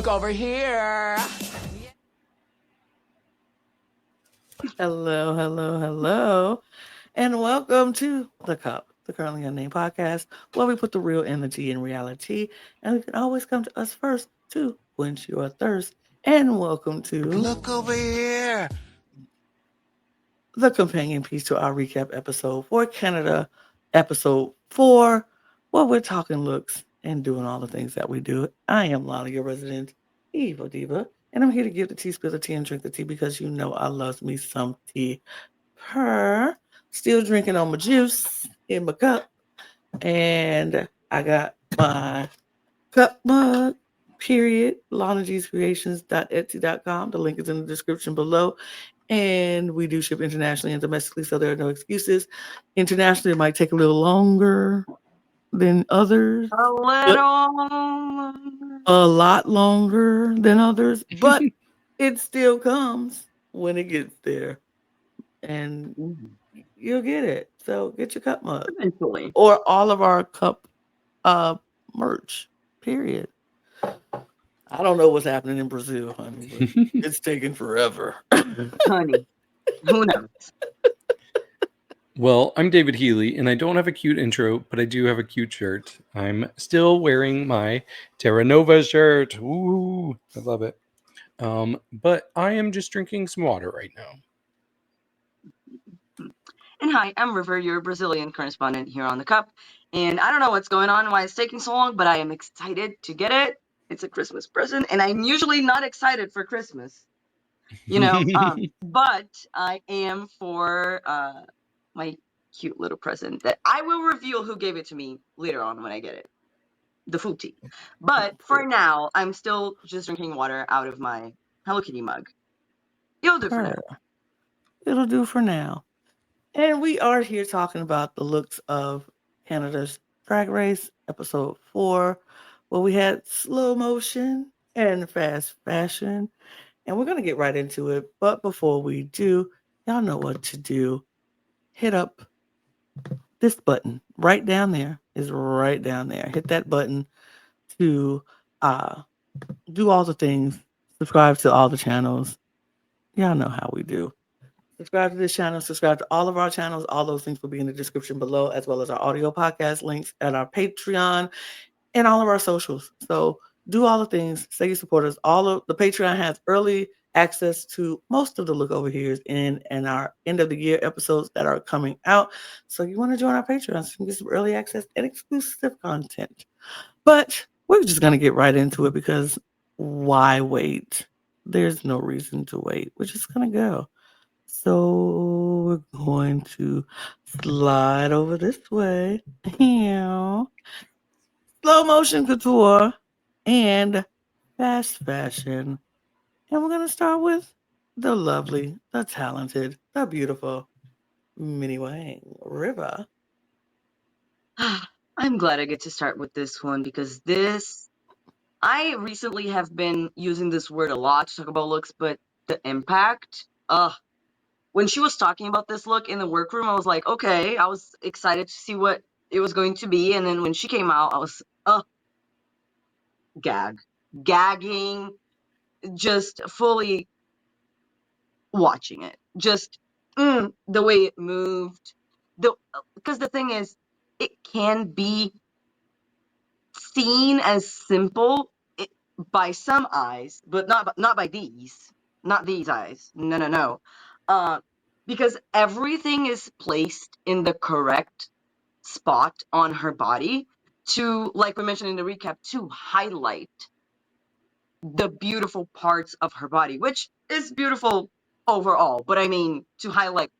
over here. Hello, hello, hello, and welcome to The Cup, the Currently Unnamed Podcast, where we put the real in the tea in reality, and you can always come to us first to quench your thirst. And welcome to Look over here. the companion piece to our recap episode for Canada, episode 4, where we're talking looks and doing all the things that we do. I am Lana, your resident evil diva, and I'm here to give the tea, spill the tea, and drink the tea because you know I love me some tea. Still drinking on my juice in my cup, and I got my cup mug. Period. LanaGsCreations.etsy.com. The link is in the description below. And we do ship internationally and domestically, so there are no excuses. Internationally, it might take a little longer than others. A lot longer than others, but it still comes when it gets there. And you'll get it. So get your cup mug. Eventually. Or all of our cup merch. Period. I don't know what's happening in Brazil, honey, but it's taking forever. Honey, who knows? Well, I'm David Healy, and I don't have a cute intro, but I do have a cute shirt. I'm still wearing my Terra Nova shirt. Ooh, I love it. But I am just drinking some water right now. And hi, I'm River, your Brazilian correspondent here on The Cup. And I don't know what's going on, why it's taking so long, but I am excited to get it. It's a Christmas present, and I'm usually not excited for Christmas, you know. But I am for my cute little present that I will reveal who gave it to me later on when I get it. The food tea. But for now, I'm still just drinking water out of my Hello Kitty mug. It'll do for now. It'll do for now. And we are here talking about the looks of Canada's Drag Race, episode 4, where we had slow motion and fast fashion. And we're going to get right into it. But before we do, y'all know what to do. Hit up this button right down there. Is right down there. Hit that button to do all the things. Subscribe to all the channels. Y'all know how we do. Subscribe to this channel. Subscribe to all of our channels. All those things will be in the description below, as well as our audio podcast links and our Patreon and all of our socials. So do all the things. Say you support us. All of the Patreon has early access to most of the look over here and our end of the year episodes that are coming out. So you want to join our Patreon so you can get some early access and exclusive content. But we're just going to get right into it because why wait? There's no reason to wait. We're just going to go. So we're going to slide over this way. Slow motion couture and fast fashion. And we're going to start with the lovely, the talented, the beautiful Minhi Wang. River. I'm glad I get to start with this one because I recently have been using this word a lot to talk about looks, but the impact, when she was talking about this look in the workroom, I was like, okay, I was excited to see what it was going to be. And then when she came out, I was, gagging, just fully watching it. Just the way it moved. Because the thing is, it can be seen as simple by some eyes, but not by these. Not these eyes. No. Because everything is placed in the correct spot on her body to, like we mentioned in the recap, to highlight the beautiful parts of her body, which is beautiful overall. But I mean, to highlight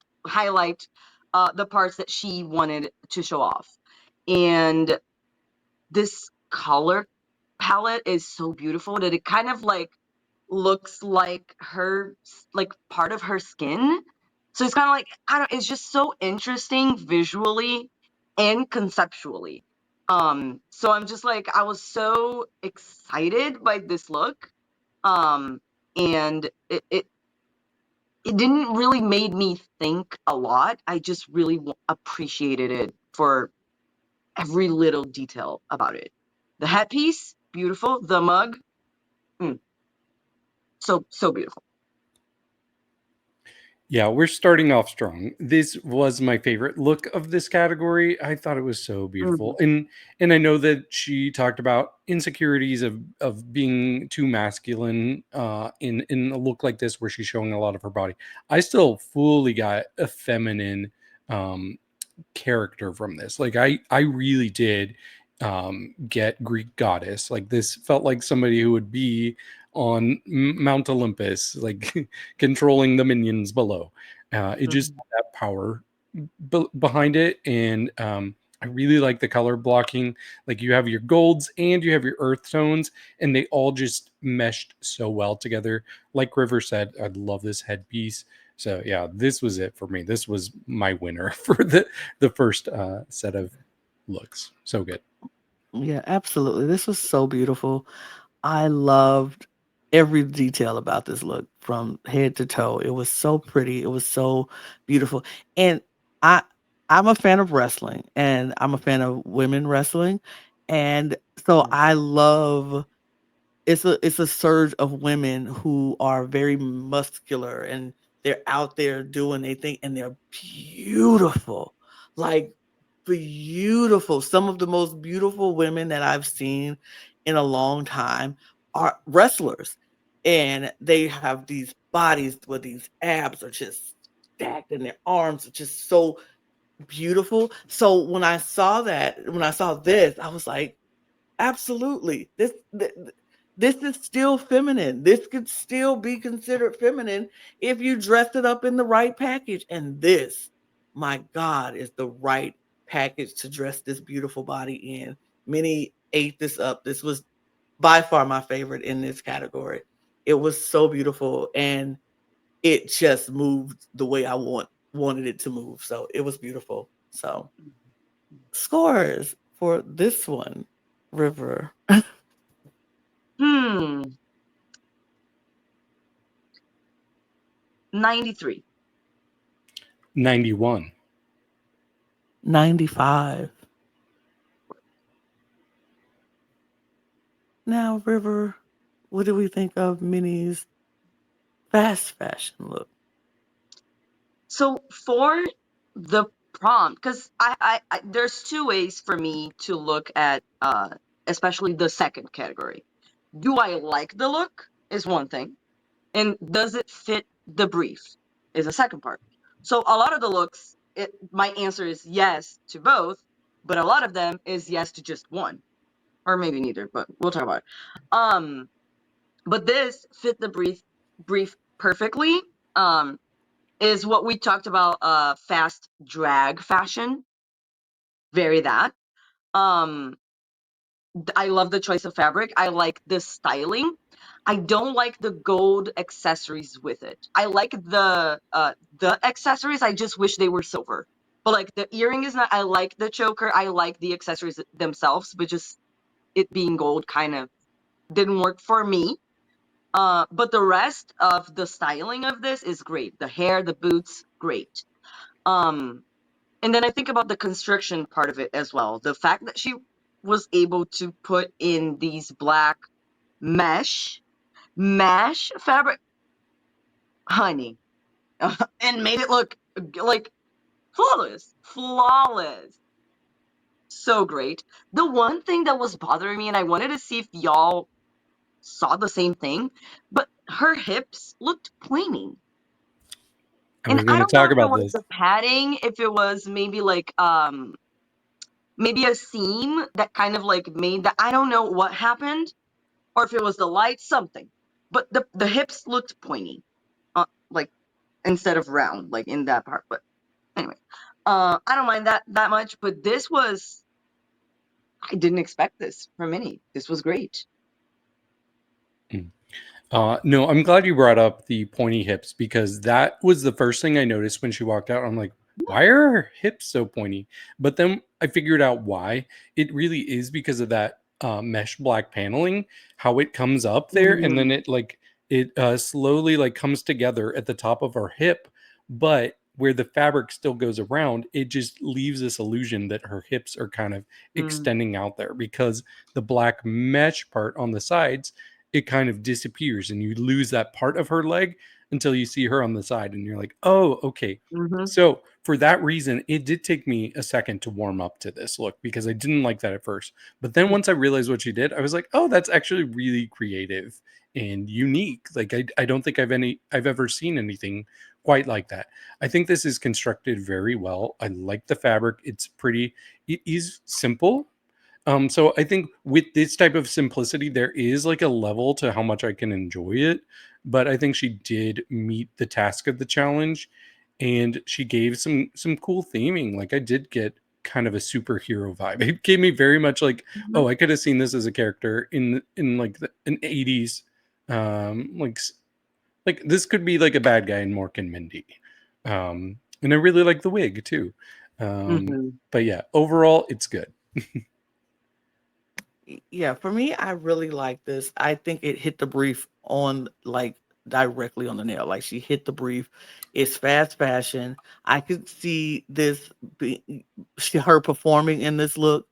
the parts that she wanted to show off. And this color palette is so beautiful that it kind of like looks like her, like part of her skin. So it's kind of like, it's just so interesting visually and conceptually. So I'm just like, I was so excited by this look. And it didn't really made me think a lot. I just really appreciated it for every little detail about it. The headpiece, beautiful. The mug, So beautiful. Yeah, we're starting off strong. This was my favorite look of this category. I thought it was so beautiful. And I know that she talked about insecurities of being too masculine in a look like this where she's showing a lot of her body. I still fully got a feminine character from this. Like I really did get Greek goddess. Like this felt like somebody who would be on Mount Olympus, like controlling the minions below. It just had that power behind it, and I really like the color blocking. Like you have your golds and you have your earth tones, and they all just meshed so well together. Like River said, I love this headpiece. So yeah, this was it for me. This was my winner for the first set of looks. So good. Yeah, absolutely. This was so beautiful. I loved every detail about this look from head to toe. It was so pretty. It was so beautiful. And I I'm a fan of wrestling and I'm a fan of women wrestling. And so I love it's a surge of women who are very muscular and they're out there doing their thing and they're beautiful. Like beautiful. Some of the most beautiful women that I've seen in a long time are wrestlers. And they have these bodies where these abs are just stacked and their arms are just so beautiful. So when I saw this, I was like, absolutely. This is still feminine. This could still be considered feminine if you dressed it up in the right package. And this, my God, is the right package to dress this beautiful body in. Minnie ate this up. This was by far my favorite in this category. It was so beautiful and it just moved the way I wanted it to move. So it was beautiful. So scores for this one, River. 93. 91. 95. Now, River, what do we think of Minnie's fast fashion look? So for the prompt, because I there's two ways for me to look at especially the second category. Do I like the look is one thing, and does it fit the brief is a second part. So a lot of the looks, my answer is yes to both, but a lot of them is yes to just one, or maybe neither, but we'll talk about it. But this fit the brief perfectly. Is what we talked about, fast drag fashion. Very that. Um, I love the choice of fabric. I like the styling. I don't like the gold accessories with it. I like the accessories. I just wish they were silver. But like the earring is not. I like the choker. I like the accessories themselves, but just it being gold kind of didn't work for me. But the rest of the styling of this is great. The hair, the boots, great. Um, and then I think about the construction part of it as well. The fact that she was able to put in these black mesh fabric, honey, and made it look like flawless. So great. The one thing that was bothering me, and I wanted to see if y'all saw the same thing, but her hips looked pointy. I And was I going to don't know talk if it about was this. the padding, if it was maybe like maybe a seam that kind of like made that. I don't know what happened, or if it was the light, something. But the hips looked pointy, like instead of round, like in that part. But anyway, I don't mind that much. But this was, I didn't expect this from Minnie. This was great. No, I'm glad you brought up the pointy hips because that was the first thing I noticed when she walked out. I'm like, why are her hips so pointy? But then I figured out why. It really is because of that mesh black paneling, how it comes up there, and then it slowly like comes together at the top of her hip, but where the fabric still goes around, it just leaves this illusion that her hips are kind of extending out there because the black mesh part on the sides it kind of disappears and you lose that part of her leg until you see her on the side and you're like, oh, okay. Mm-hmm. So for that reason, it did take me a second to warm up to this look because I didn't like that at first. But then once I realized what she did, I was like, oh, that's actually really creative and unique. Like I don't think I've ever seen anything quite like that. I think this is constructed very well. I like the fabric. It's pretty. It is simple. So I think with this type of simplicity, there is like a level to how much I can enjoy it. But I think she did meet the task of the challenge, and she gave some cool theming. Like I did get kind of a superhero vibe. It gave me very much like, oh, I could have seen this as a character in like an 80s, like this could be like a bad guy in Mork and Mindy. And I really like the wig too. But yeah, overall, it's good. Yeah, for me, I really like this. I think it hit the brief on like directly on the nail. Like she hit the brief. It's fast fashion. I could see this her performing in this look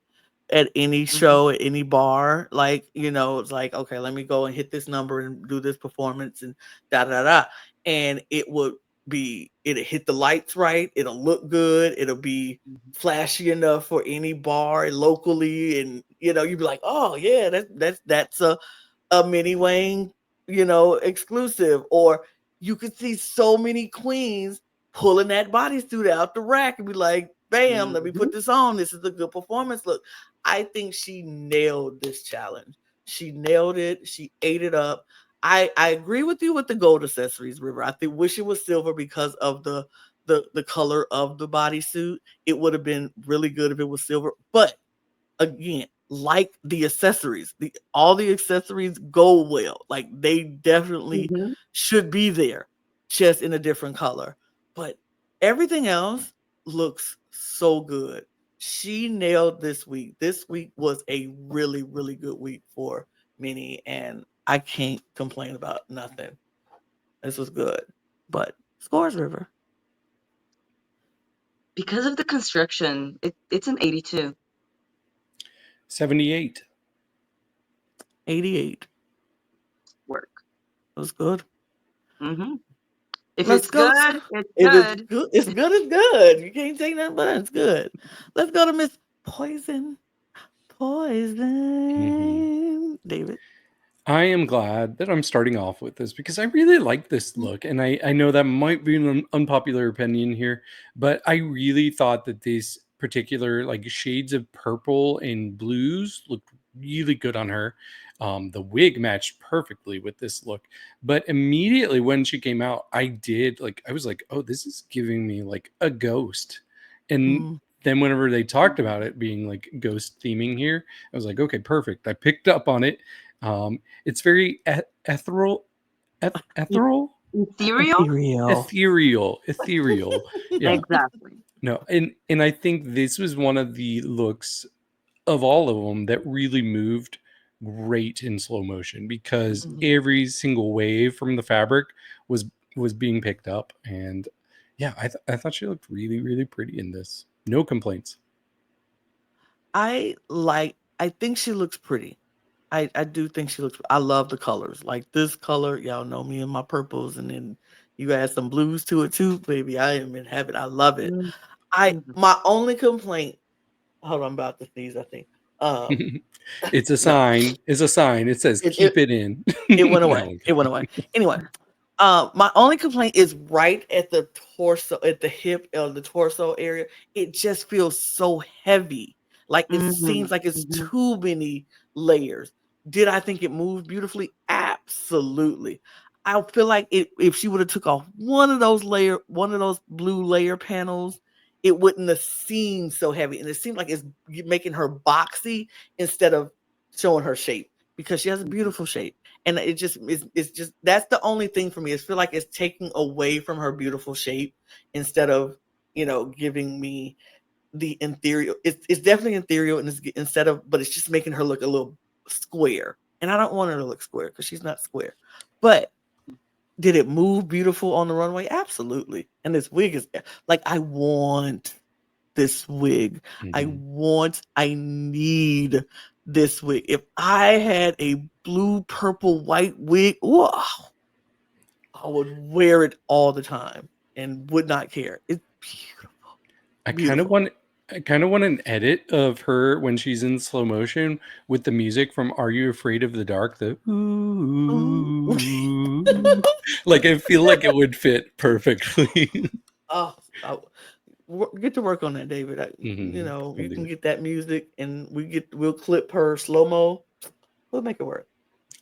at any show, at any bar. Like, you know, it's like, okay, let me go and hit this number and do this performance and da da da. And it'll hit the lights right, it'll look good, it'll be flashy enough for any bar locally, and you know, you'd be like, oh yeah, that's a Minhi Wang, you know, exclusive. Or you could see so many queens pulling that bodysuit out the rack and be like, bam, let me put this on. This is a good performance look. I think she nailed this challenge. She nailed it. She ate it up. I agree with you with the gold accessories, River. I wish it was silver because of the color of the bodysuit. It would have been really good if it was silver. But again, like the accessories, all the accessories go well. Like they definitely should be there, just in a different color. But everything else looks so good. She nailed this week. This week was a really, really good week for Minhi, and I can't complain about nothing. This was good. But scores, River. Because of the construction, it's an 82. 78. 88. Work. It was good. If Let's it's go. good, it's If good. it's good, it's good. You can't take nothing but it's good. Let's go to Miss Poison. David. I am glad that I'm starting off with this because I really like this look. And I know that might be an unpopular opinion here, but I really thought that these particular like shades of purple and blues looked really good on her. The wig matched perfectly with this look. But immediately when she came out, I was like, oh, this is giving me like a ghost. And then whenever they talked about it being like ghost theming here, I was like, okay, perfect. I picked up on it. It's very ethereal. Ethereal? Ethereal. Yeah. Exactly. No, and I think this was one of the looks of all of them that really moved great in slow motion because every single wave from the fabric was being picked up. And yeah, I thought she looked really, really pretty in this. No complaints. I think she looks pretty. I do think she looks. I love the colors. Like this color, y'all know me and my purples, and then you add some blues to it too, baby. I am in heaven. I love it. My only complaint. Hold on, I'm about to sneeze. I think. It's a sign. It's a sign. It says keep it in. It went away. It went away. Anyway, my only complaint is right at the torso, at the hip or the torso area. It just feels so heavy. Like it seems like it's too many layers. Did I think it moved beautifully? Absolutely. I feel like if she would have took off one of those blue layer panels, it wouldn't have seemed so heavy. And it seemed like it's making her boxy instead of showing her shape, because she has a beautiful shape. And it's just that's the only thing for me. I feel like it's taking away from her beautiful shape instead of, giving me the ethereal. It's definitely ethereal, and but it's just making her look a little square. And I don't want her to look square because she's not square. But did it move beautiful on the runway? Absolutely. And this wig is like, I want this wig. I need this wig. If I had a blue, purple, white wig, wow, I would wear it all the time and would not care. It's beautiful. I kind of want an edit of her when she's in slow motion with the music from Are You Afraid of the Dark? The ooh. Like I feel like it would fit perfectly. Get to work on that, David. You know, I'll you can do it. get that music and we'll clip her slow-mo. We'll make it work.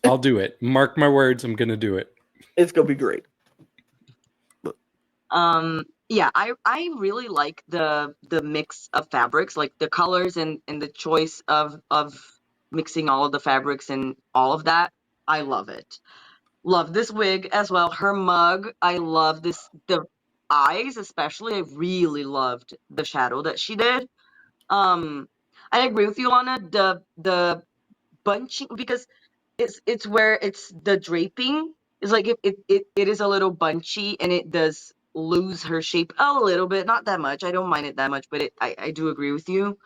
I'll do it. Mark my words, I'm gonna do it. It's gonna be great. Yeah, I really like the mix of fabrics, like the colors and the choice of mixing all of the fabrics and all of that. I love it. Love this wig as well. Her mug, I love this. The eyes, especially, I really loved the shadow that she did. I agree with you, Lana. The bunching, because it's where it's the draping is like it is a little bunchy and it does lose her shape a little bit, not that much. I don't mind it that much, but I do agree with you.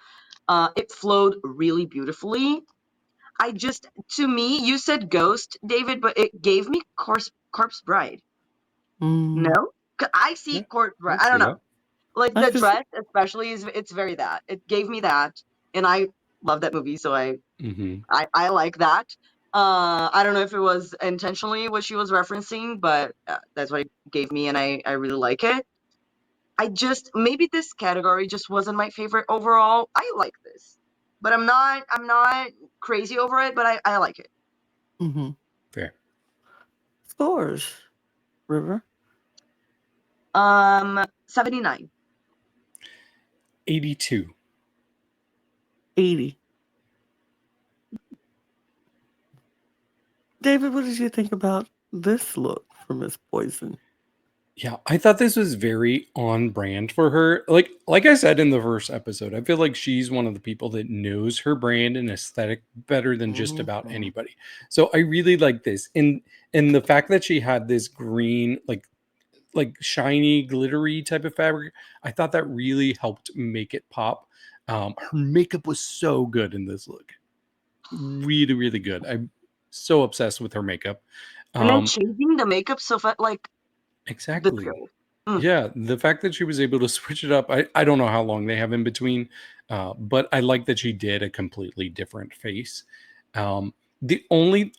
It flowed really beautifully. To me, you said Ghost, David, but it gave me Corpse Bride. No? I see Yeah, Corpse Bride. I I don't see know. that. Like I the just dress, especially, it's very that. It gave me that, and I love that movie, so I like that. I don't know if it was intentionally what she was referencing, but that's what it gave me, and I really like it. Maybe this category just wasn't my favorite overall. I like this, but I'm not crazy over it, but I like it. Fair. scores, River. 79. 82. 80. David, what did you think about this look from Miss Poison? Yeah, I thought this was very on brand for her. Like I said in the first episode, I feel like she's one of the people that knows her brand and aesthetic better than just about anybody. So I really like this. And the fact that she had this green, like shiny, glittery type of fabric, I thought that really helped make it pop. Her makeup was so good in this look. Really, really good. I'm so obsessed with her makeup. And then changing the makeup so far, like the Exactly. skill. Yeah, the fact that she was able to switch it up, I don't know how long they have in between, but I like that she did a completely different face. The only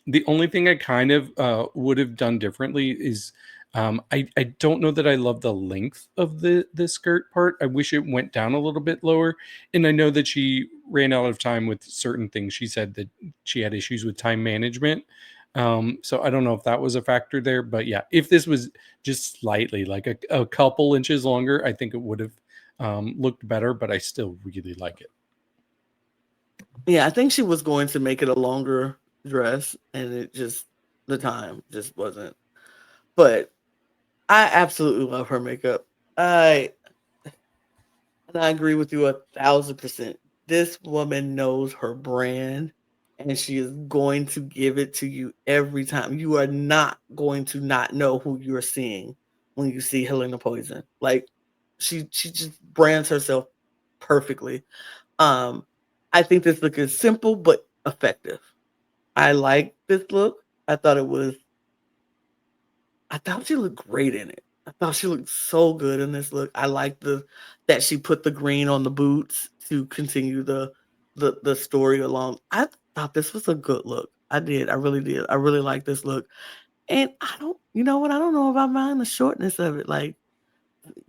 thing I kind of would have done differently is I don't know that I love the length of the skirt part. I wish it went down a little bit lower. And I know that she ran out of time with certain things. She said that she had issues with time management. So I don't know if that was a factor there, but yeah, if this was just slightly like a couple inches longer, I think it would have looked better, but I still really like it. Yeah, I think she was going to make it a longer dress, and the time just wasn't. But I absolutely love her makeup. I agree with you 1,000%. This woman knows her brand, and she is going to give it to you every time. You are not going to not know who you're seeing when you see Helena Poison. Like she just brands herself perfectly. I think this look is simple but effective. I like this look. I thought she looked great in it. I thought she looked so good in this look. I like that she put the green on the boots to continue the story along. I thought this was a good look. I did. I really did. I really like this look. And you know what? I don't know if I mind the shortness of it. Like,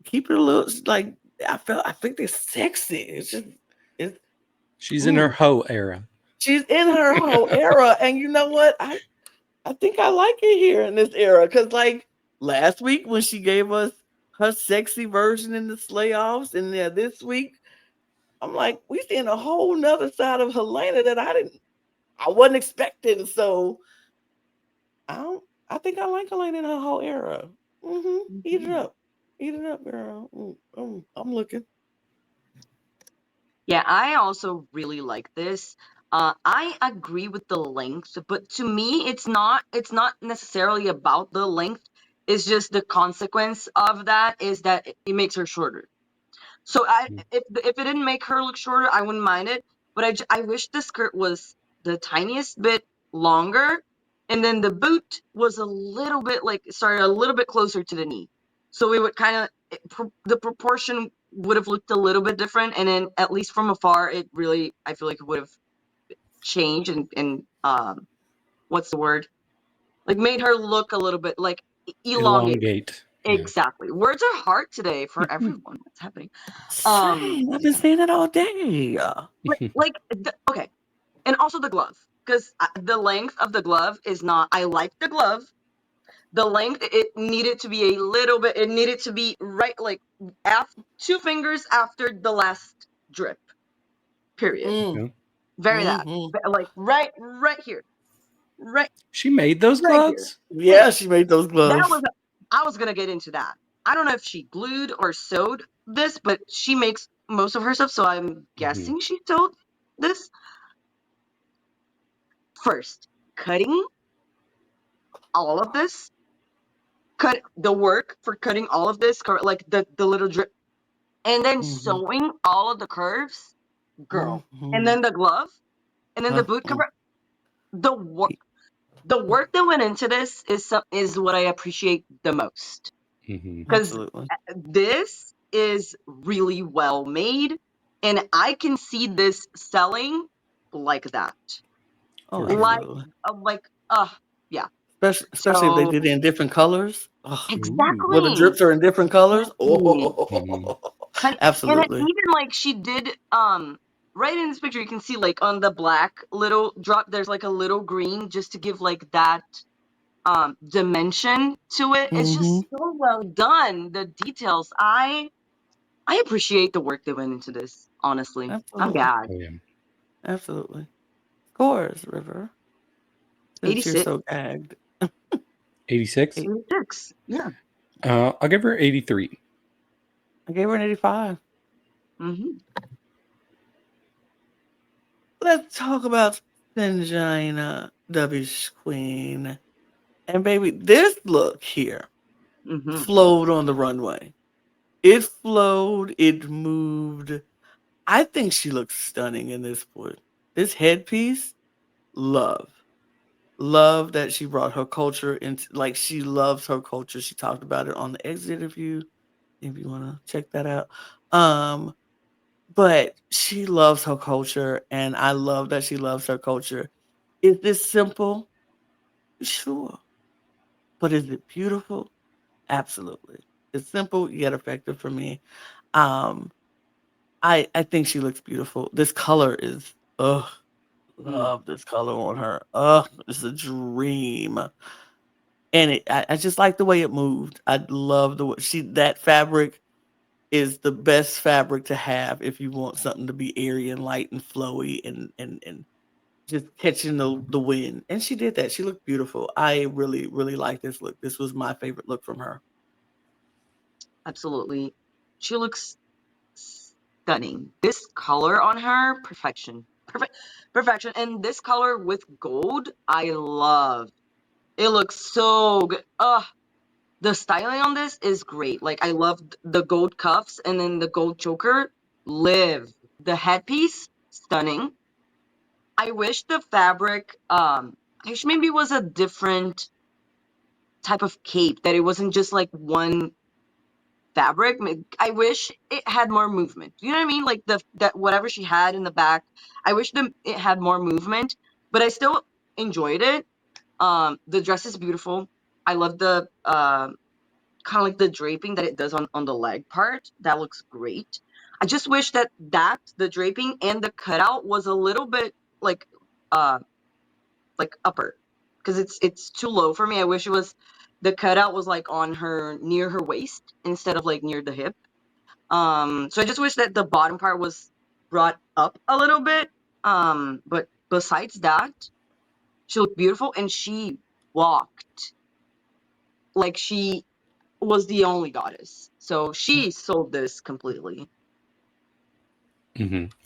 keep it a little, like, I think they're sexy. She's in her hoe era. She's in her whole era. And you know what? I think I like it here in this era. Because, like, last week when she gave us her sexy version in the sleigh offs, and this week, I'm like, we seeing a whole nother side of Helena that I wasn't expecting. So I think I like Helena in her whole era. Eat it up, girl. I'm looking. Yeah, I also really like this. I agree with the length, but to me, it's not necessarily about the length. It's just the consequence of that is that it makes her shorter. So if it didn't make her look shorter, I wouldn't mind it. But I wish the skirt was the tiniest bit longer, and then the boot was a little bit like started a little bit closer to the knee, so it would kind of the proportion would have looked a little bit different, and then at least from afar, it really I feel like it would have changed and what's the word, like made her look a little bit like elongated. Elongate. Exactly. Words are hard today for everyone. What's happening? Same. I've been saying it all day. Like okay, and also the glove, because the length of the glove is not. I like the glove. The length, it needed to be a little bit. It needed to be right, like 2 fingers after the last drip. Period. Mm. Very that. Mhm. Like right here. Right She made those here. gloves? Yeah, she made those That gloves. was. I was gonna get into that. I don't know if she glued or sewed this, but she makes most of her stuff, so I'm guessing she sewed this. First, cutting all of this, cut the work for cutting all of this, like the little drip, and then sewing all of the curves, girl, and then the glove, and then the boot cover. The work that went into this is what I appreciate the most, because Absolutely. this is really well made, and I can see this selling like that, Oh, For sure. like yeah. Especially if they So did it in different colors. Oh, exactly. well, the drips are in different colors. Exactly. Oh, And absolutely. even like she did right in this picture, you can see like on the black little drop there's like a little green, just to give like that dimension to it. It's just so well done. The details, I appreciate the work that went into this, honestly. I'm Absolutely. gagged. Oh, yeah. Absolutely. Scores, River. Since you're 86. so gagged. 86? 86. Yeah. I'll give her 83. I gave her an 85. Mm-hmm. Let's talk about Sanjina, Dabish Queen. And baby, this look here flowed on the runway. It flowed, it moved. I think she looks stunning in this one. This headpiece, love. Love that she brought her culture into, like, she loves her culture. She talked about it on the exit interview, if you want to check that out. But she loves her culture, and I love that she loves her culture. Is this simple? Sure. But is it beautiful? Absolutely. It's simple yet effective for me. Um, I think she looks beautiful. This color is love this color on her. It's a dream. And I just like the way it moved. I love the way that fabric is the best fabric to have if you want something to be airy and light and flowy and just catching the wind. And she did that. She looked beautiful. I really, really like this look. This was my favorite look from her. Absolutely. She looks stunning. This color on her, perfection. Perfection. And this color with gold, I love. It looks so good. The styling on this is great. Like, I love the gold cuffs and then the gold choker. Live. The headpiece, stunning. I wish the fabric, I wish maybe it was a different type of cape, that it wasn't just like one fabric. I wish it had more movement. You know what I mean? Like that whatever she had in the back, I wish it had more movement, but I still enjoyed it. The dress is beautiful. I love the kind of like the draping that it does on the leg part. That looks great. I just wish that the draping and the cutout was a little bit like uh upper, because it's too low for me. I wish it was the cutout was like on her, near her waist, instead of like near the hip. So I just wish that the bottom part was brought up a little bit. But besides that, she looked beautiful, and she walked like she was the only goddess. So she sold this completely.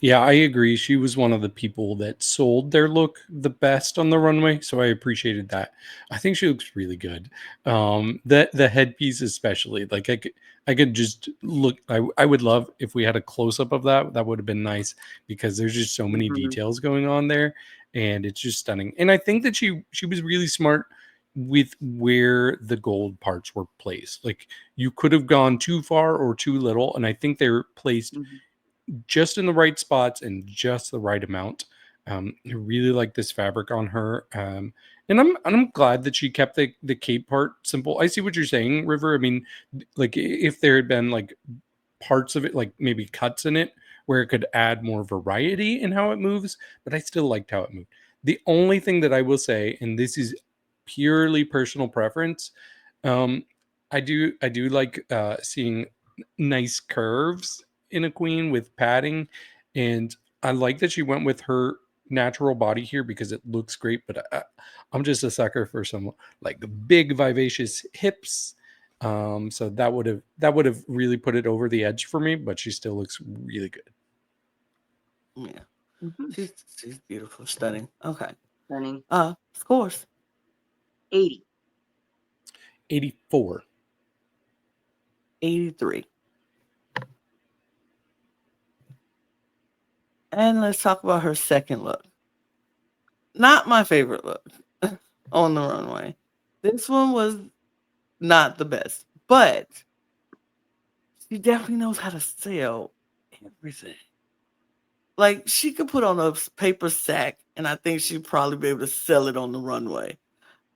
Yeah, I agree. She was one of the people that sold their look the best on the runway, so I appreciated that. I think she looks really good. The headpiece especially, like I could just look. I would love if we had a close up of that. That would have been nice, because there's just so many details going on there, and it's just stunning. And I think that she was really smart with where the gold parts were placed. Like, you could have gone too far or too little, and I think they're placed Mhm. just in the right spots and just the right amount. I really like this fabric on her, and I'm glad that she kept the cape part simple. I see what you're saying, River. I mean, like, if there had been like parts of it, like maybe cuts in it, where it could add more variety in how it moves, but I still liked how it moved. The only thing that I will say, and this is purely personal preference, um, I do like seeing nice curves in a queen with padding, and I like that she went with her natural body here because it looks great. But I'm just a sucker for some like big vivacious hips. So that would have really put it over the edge for me, but she still looks really good. Yeah. Mhm. She's beautiful, stunning. Okay. Stunning. Scores. 80. 84. 83. And let's talk about her second look. Not my favorite look on the runway. This one was not the best, but she definitely knows how to sell everything. Like, she could put on a paper sack, and I think she'd probably be able to sell it on the runway.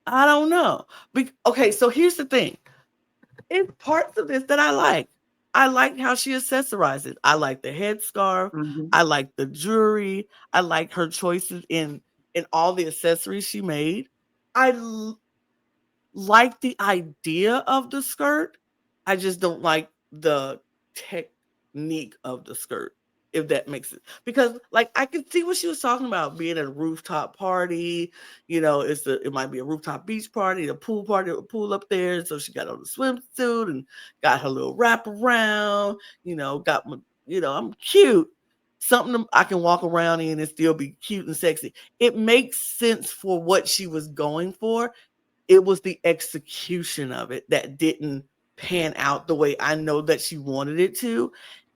I don't know. Okay, so here's the thing. It's parts of this that I like. I like how she accessorizes. I like the headscarf. Mhm. I like the jewelry. I like her choices in all the accessories she made. I like the idea of the skirt. I just don't like the technique of the skirt, if that makes sense. Because, like, I could see what she was talking about, being at a rooftop party. It might be a rooftop beach party, a pool party, a pool up there. So she got on the swimsuit and got her little wrap around. Got my, I'm cute. Something I can walk around in and still be cute and sexy. It makes sense for what she was going for. It was the execution of it that didn't pan out the way I know that she wanted it to.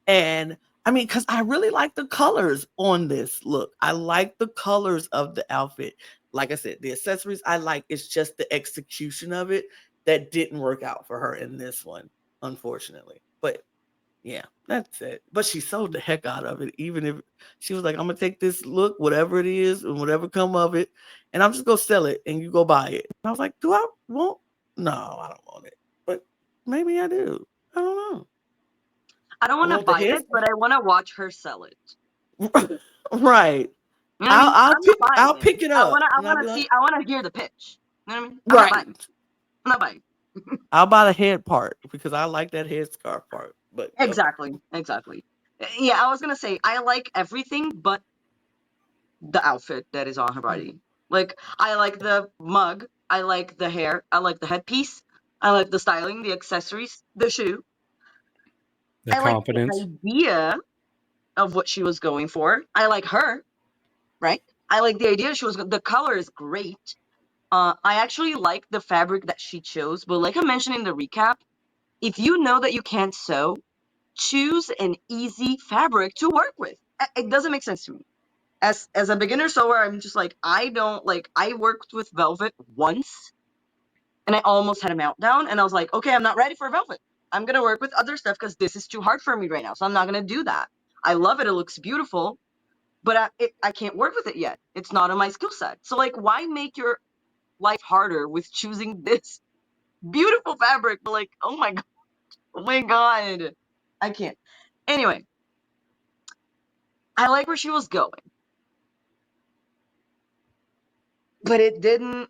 And I mean, because I really like the colors on this look. I like the colors of the outfit. Like I said, the accessories I like. It's just the execution of it that didn't work out for her in this one, unfortunately. But yeah, that's it. But she sold the heck out of it. Even if she was like, I'm gonna take this look, whatever it is, and whatever come of it, and I'm just gonna sell it and you go buy it. And I was like, do I want? No, I don't want it. But maybe I do. I don't know. I don't I want to want the buy head. it, but I want to watch her sell it. Right. You know what I mean? I'm not I'll buying pick it. it I up wanna I and I'll be wanna like, see I wanna hear the pitch. You know what I mean? I'm not buying. right. I'm not buying. I'll buy the head part because I like that headscarf part. But okay. Exactly. Yeah, I was gonna say I like everything but the outfit that is on her body. Like, I like the mug, I like the hair, I like the headpiece, I like the styling, the accessories, the shoe. The I like the confidence. idea of what she was going for. I like her, right? I like the idea the color is great. I actually like the fabric that she chose, but like I mentioned in the recap, if you know that you can't sew, choose an easy fabric to work with. It doesn't make sense to me. As a beginner sewer, I'm just like, I don't like. I worked with velvet once, and I almost had a meltdown. And I was like, okay, I'm not ready for velvet. I'm gonna work with other stuff because this is too hard for me right now. So I'm not gonna do that. I love it. It looks beautiful, but I can't work with it yet. It's not on my skill set. So like, why make your life harder with choosing this beautiful fabric? But like, oh my god, I can't. Anyway, I like where she was going, but it didn't.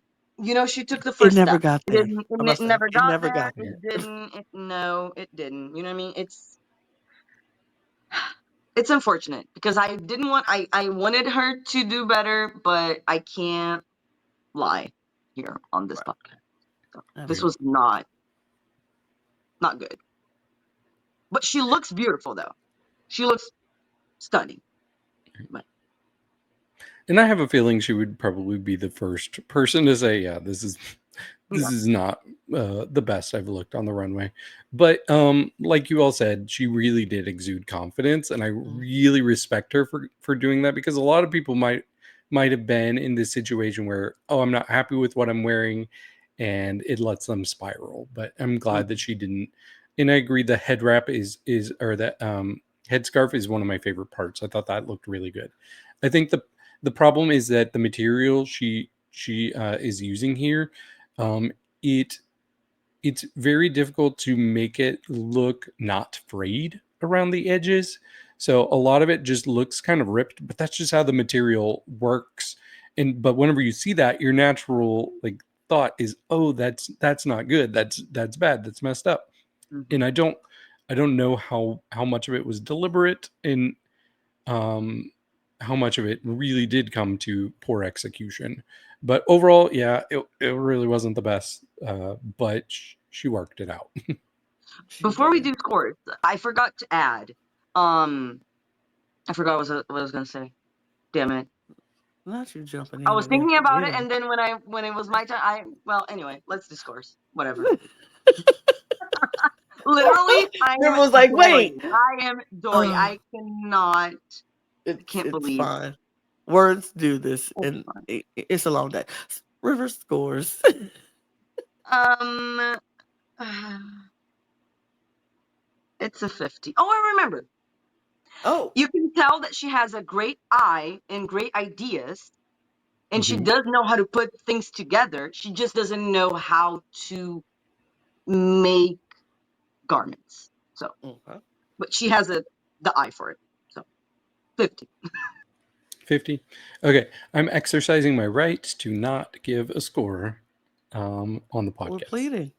She took the It first never step. got It there. didn't. I It must say, never it got never there. got there. It didn't. No, it didn't. You know what I mean? It's unfortunate because I didn't want. I wanted her to do better, but I can't lie here on this Right. podcast. So this Absolutely. was not good. But she looks beautiful though. She looks stunning. But And I have a feeling she would probably be the first person to say, "Yeah, this is yeah. not the best I've looked on the runway." But like you all said, she really did exude confidence, and I Mhm. really respect her for doing that, because a lot of people might might have been in this situation where, oh, I'm not happy with what I'm wearing, and it lets them spiral. But I'm glad that she didn't. And I agree, the head wrap is or that headscarf is one of my favorite parts. I thought that looked really good. I think the problem is that the material she is using here, it's very difficult to make it look not frayed around the edges. So a lot of it just looks kind of ripped, but that's just how the material works. But whenever you see that, your natural like thought is, oh, that's not good. That's bad. That's messed up. Mm-hmm. And I don't know how much of it was deliberate and how much of it really did come to poor execution. But overall, yeah, it really wasn't the best. But she worked it out. Before we do scores, I forgot to add. I forgot what I was gonna say. Damn it! Not you jumping in. I was and then thinking about it, forgetting. and then when it was my turn, anyway, let's do scores. Whatever. Literally, River was like, wait. I am doing. I cannot. Can't believe. Fine. Words do this, It's and it's a long day. River scores. It's a 50. Oh, I remember. Oh, You can tell that she has a great eye and great ideas, and she does know how to put things together. She just doesn't know how to make garments. So, but she has the eye for it. So, 50. 50. Okay, I'm exercising my right to not give a score on the podcast. we're pleading.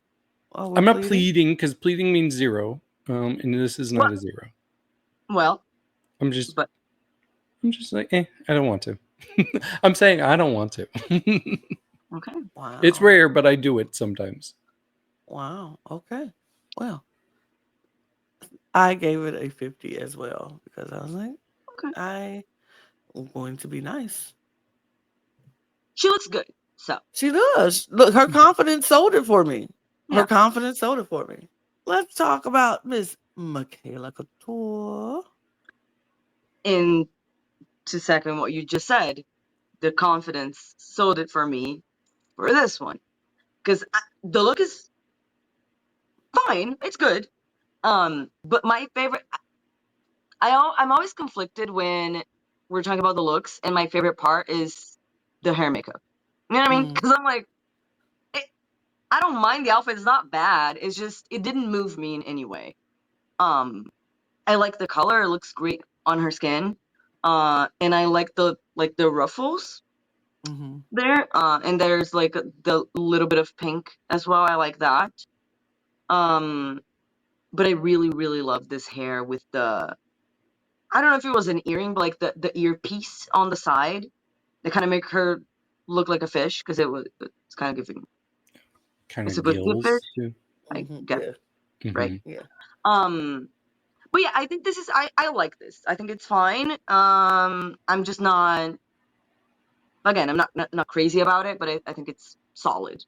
Oh, I'm not pleading because pleading means 0, and this is not a 0. Well, I'm just like, I don't want to. I'm saying I don't want to. Okay. Wow. It's rare, but I do it sometimes. Wow. Okay. Well, I gave it a 50 as well because I was like, okay, I'm going to be nice. She looks good. So she does. Look, her confidence sold it for me. Yeah. Her confidence sold it for me. Let's talk about Miss Makayla Couture. And to second what you just said, the confidence sold it for me for this one. Because the look is fine. It's good. But my favorite... I'm always conflicted when we're talking about the looks, and my favorite part is the hair makeup. You know what I mean? Because I'm like... I don't mind the outfit. It's not bad. It's just... It didn't move me in any way. I like the color. It looks great on her skin. And I like the ruffles there. And there's like the little bit of pink as well. I like that. But I really, really love this hair with the... I don't know if it was an earring, but like the earpiece on the side. They kind of make her look like a fish because it's kind of giving... Kind It's of a good gills, fish. too. I guess. Yeah. Right? Yeah. But yeah, I think this is... I like this. I think it's fine. I'm just not... Again, I'm not crazy about it, but I think it's solid.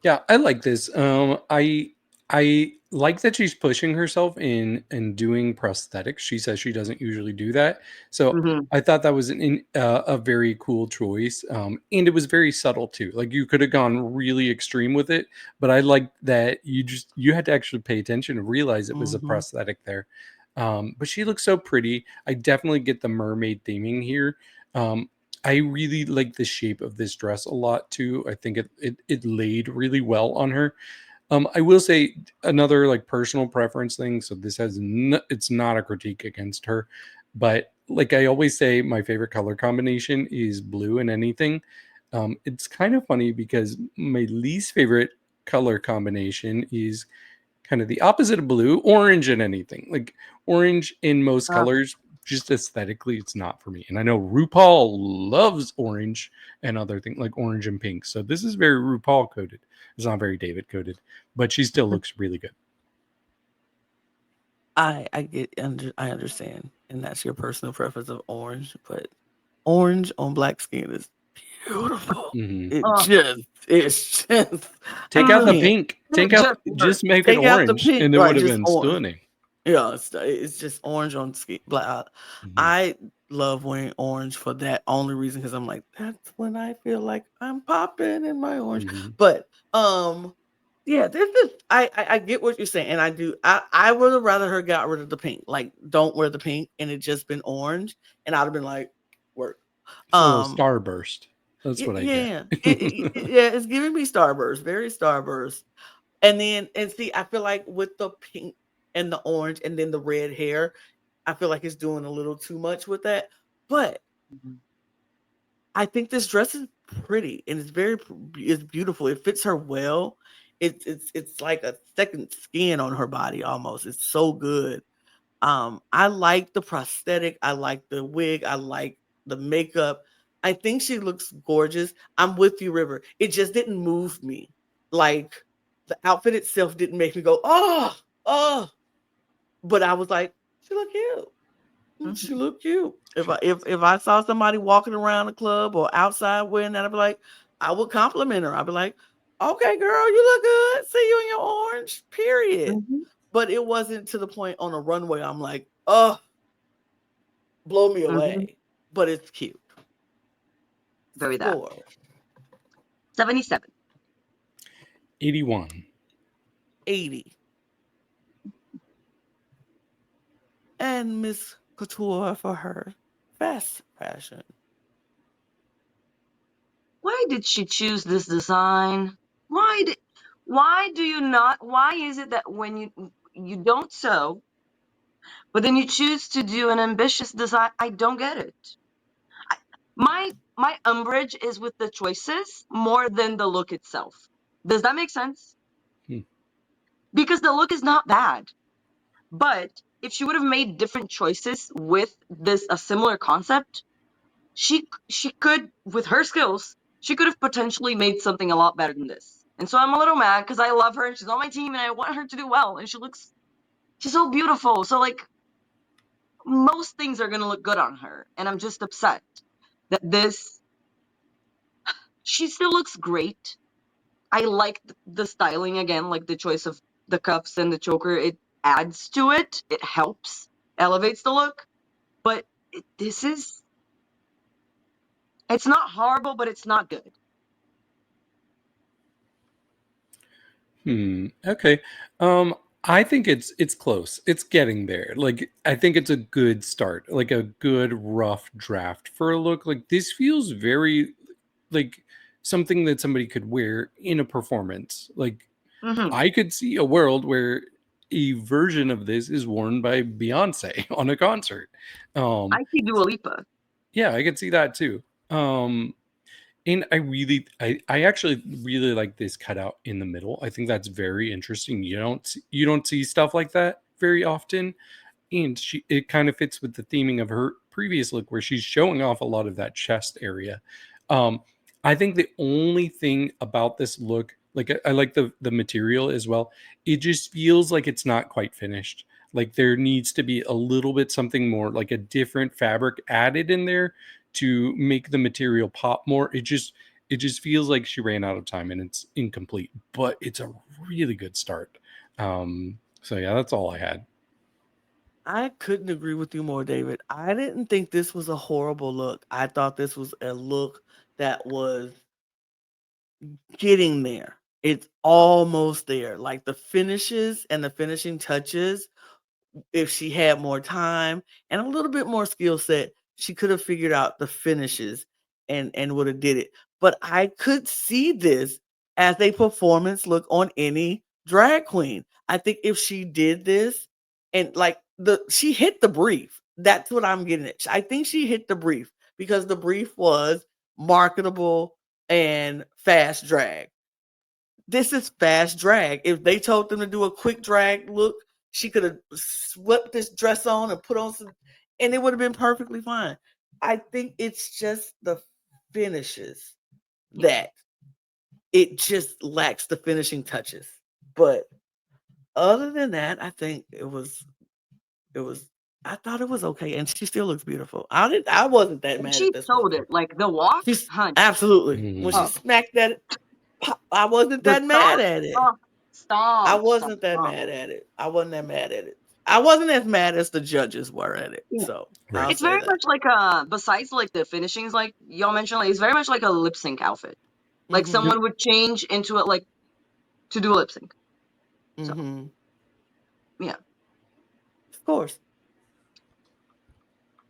Yeah, I like this. I like that she's pushing herself in and doing prosthetics. She says she doesn't usually do that, so I thought that was a very cool choice. And it was very subtle too. Like you could have gone really extreme with it, but I like that you had to actually pay attention and realize it was a prosthetic there. But she looks so pretty. I definitely get the mermaid theming here. I really like the shape of this dress a lot too. I think it laid really well on her. I will say another like personal preference thing. So this it's not a critique against her, but like I always say, my favorite color combination is blue in anything. It's kind of funny because my least favorite color combination is kind of the opposite of blue, orange in anything. Like orange in most colors, just aesthetically, it's not for me. And I know RuPaul loves orange and other things like orange and pink. So this is very RuPaul coded. It's not very David coded, but she still looks really good. I understand, and that's your personal preference of orange, but orange on black skin is beautiful. It's just take out the pink. Just make it orange, and it would have been stunning. Yeah, it's just orange on skin. I love wearing orange for that only reason because I'm like, that's when I feel like I'm popping in my orange. But yeah, this is I get what you're saying, and I do. I would have rather her got rid of the pink. Like, don't wear the pink, and it just been orange, and I'd have been like, work. It's a little starburst. That's what I Yeah, get. yeah, it's giving me starburst, very starburst. And then see, I feel like with the pink and the orange and then the red hair, I feel like it's doing a little too much with that. But I think this dress is pretty and it's beautiful. It fits her well. It's like a second skin on her body almost. It's so good. I like the prosthetic. I like the wig. I like the makeup. I think she looks gorgeous. I'm with you, River. It just didn't move me. Like the outfit itself didn't make me go, oh. But I was like, she look cute. She look cute. If I saw somebody walking around the club or outside wearing that, I'd be like, I would compliment her. I'd be like, okay, girl, you look good. See you in your orange. Period. But it wasn't to the point on a runway. I'm like, oh, blow me away. But it's cute. Very that. 77. 81. 80. And Miss Couture for her fast fashion. Why did she choose this design? Why do you not? Why is it that when you don't sew, but then you choose to do an ambitious design? I don't get it. My umbrage is with the choices more than the look itself. Does that make sense? Because the look is not bad, but if she would have made different choices with a similar concept, she could, with her skills, she could have potentially made something a lot better than this. And so I'm a little mad because I love her and she's on my team and I want her to do well. And she's so beautiful. So like most things are gonna look good on her, and I'm just upset that she still looks great. I like the styling again, like the choice of the cuffs and the choker. It adds to it. It helps, elevates the look. But it's not horrible, but it's not good. Okay. I think it's close. It's getting there. Like, I think it's a good start, like a good rough draft for a look. Like, this feels very like something that somebody could wear in a performance. Like, I could see a world where a version of this is worn by Beyonce on a concert. I see Dua Lipa. Yeah, I could see that too. And I actually really like this cutout in the middle. I think that's very interesting. You don't see stuff like that very often, and it kind of fits with the theming of her previous look where she's showing off a lot of that chest area. I think the only thing about this look, like I like the material as well. It just feels like it's not quite finished. Like there needs to be a little bit something more, like a different fabric added in there to make the material pop more. It just feels like she ran out of time and it's incomplete, but it's a really good start. So yeah, that's all I had. I couldn't agree with you more, David. I didn't think this was a horrible look. I thought this was a look that was getting there. It's almost there. Like the finishes and the finishing touches, if she had more time and a little bit more skill set, she could have figured out the finishes and would have did it. But I could see this as a performance look on any drag queen. I think if she did this and like she hit the brief. That's what I'm getting at. I think she hit the brief because the brief was marketable and fast drag. This is fast drag. If they told them to do a quick drag look, she could have swept this dress on and put on some, and it would have been perfectly fine. I think it's just the finishes that it just lacks the finishing touches. But other than that, I think it was. I thought it was okay, and she still looks beautiful. I wasn't that mad She at this sold one. it like the walk. Absolutely. When she smacked that, I wasn't that mad at it. Stop. I wasn't that mad at it. I wasn't that mad at it. I wasn't as mad as the judges were at it. Yeah. So Right. I'll It's say very that. much like besides like the finishings, like y'all mentioned, like it's very much like a lip sync outfit. Like Mhm. someone would change into it like to do a lip sync. So Mhm. yeah, Of course.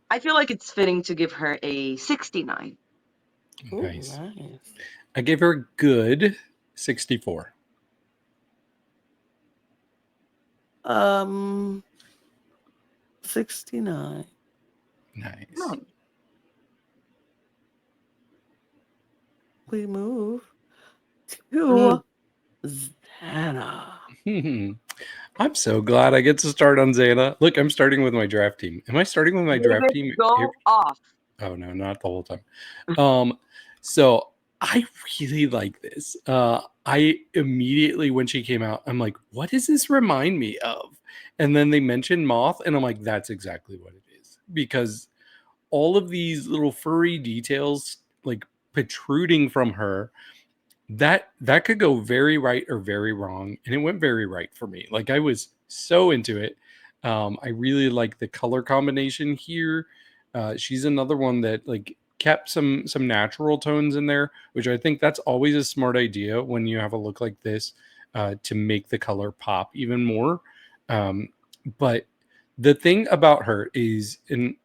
I feel like it's fitting to give her a 69. Ooh, Nice. nice. I gave her a good 64. 69. Nice. No. We move Mm. to Xana. I'm so glad I get to start on Xana. Look, I'm starting with my draft team. Am I starting with my draft David, team? go off. Oh no, not the whole time. So I really like this. I immediately when she came out, I'm like, what does this remind me of? And then they mentioned moth, and I'm like, that's exactly what it is. Because all of these little furry details like protruding from her, that could go very right or very wrong, and it went very right for me. Like I was so into it. I really like the color combination here. She's another one that like kept some natural tones in there, which I think that's always a smart idea when you have a look like this, to make the color pop even more. But the thing about her is, and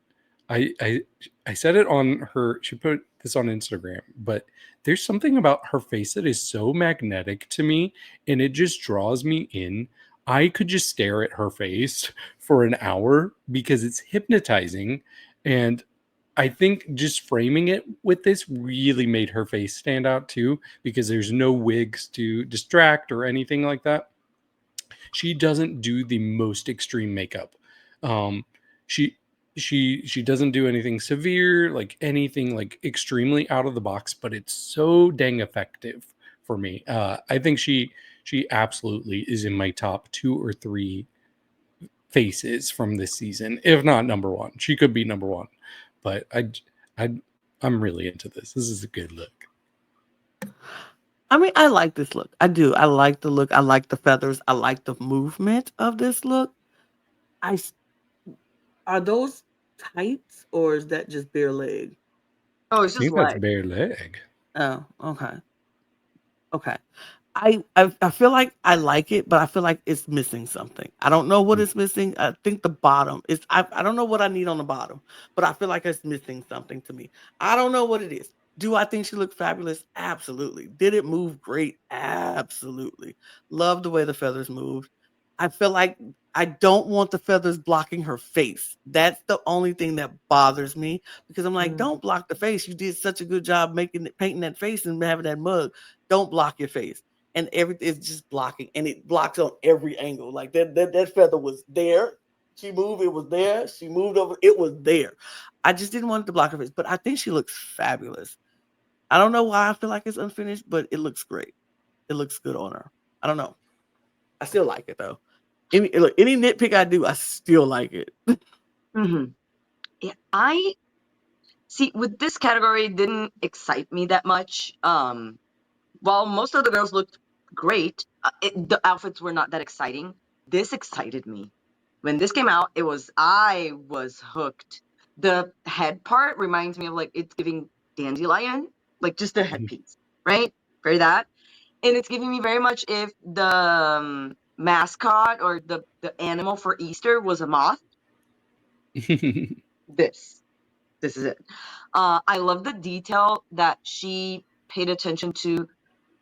I said it on her. She put this on Instagram, but there's something about her face that is so magnetic to me, and it just draws me in. I could just stare at her face for an hour because it's hypnotizing, and I think just framing it with this really made her face stand out too, because there's no wigs to distract or anything like that. She doesn't do the most extreme makeup. Um, she she doesn't do anything severe, like anything like extremely out of the box, but it's so dang effective for me. I think she absolutely is in my top 2 or 3 faces from this season, if not number one. She could be number one, but I I'm really into this. This is a good look. I mean, I like this look. I do. I like the look. I like the feathers. I like the movement of this look. I s- Are those tights or is that just bare leg? Oh, I it's just think that's leg. bare leg. Oh, okay. Okay. I feel like I like it, but I feel like it's missing something. I don't know what it's missing. I think the bottom is I don't know what I need on the bottom, but I feel like it's missing something to me. I don't know what it is. Do I think she looked fabulous? Absolutely. Did it move great? Absolutely. Love the way the feathers moved. I feel like I don't want the feathers blocking her face. That's the only thing that bothers me because I'm like, Mm. don't block the face. You did such a good job making it, painting that face and having that mug. Don't block your face. And everything is just blocking, and it blocks on every angle. Like that feather was there. She moved, it was there. She moved over, it was there. I just didn't want it to block her face, but I think she looks fabulous. I don't know why I feel like it's unfinished, but it looks great. It looks good on her. I don't know. I still like it though. Any nitpick I do, I still like it. Mm-hmm. Yeah, I see with this category it didn't excite me that much. While most of the girls looked great, the outfits were not that exciting. This excited me. When this came out, I was hooked. The head part reminds me of like it's giving dandelion, like just the headpiece, right? Very that. And it's giving me very much if the mascot or the animal for Easter was a moth. This this is it. I love the detail that she paid attention to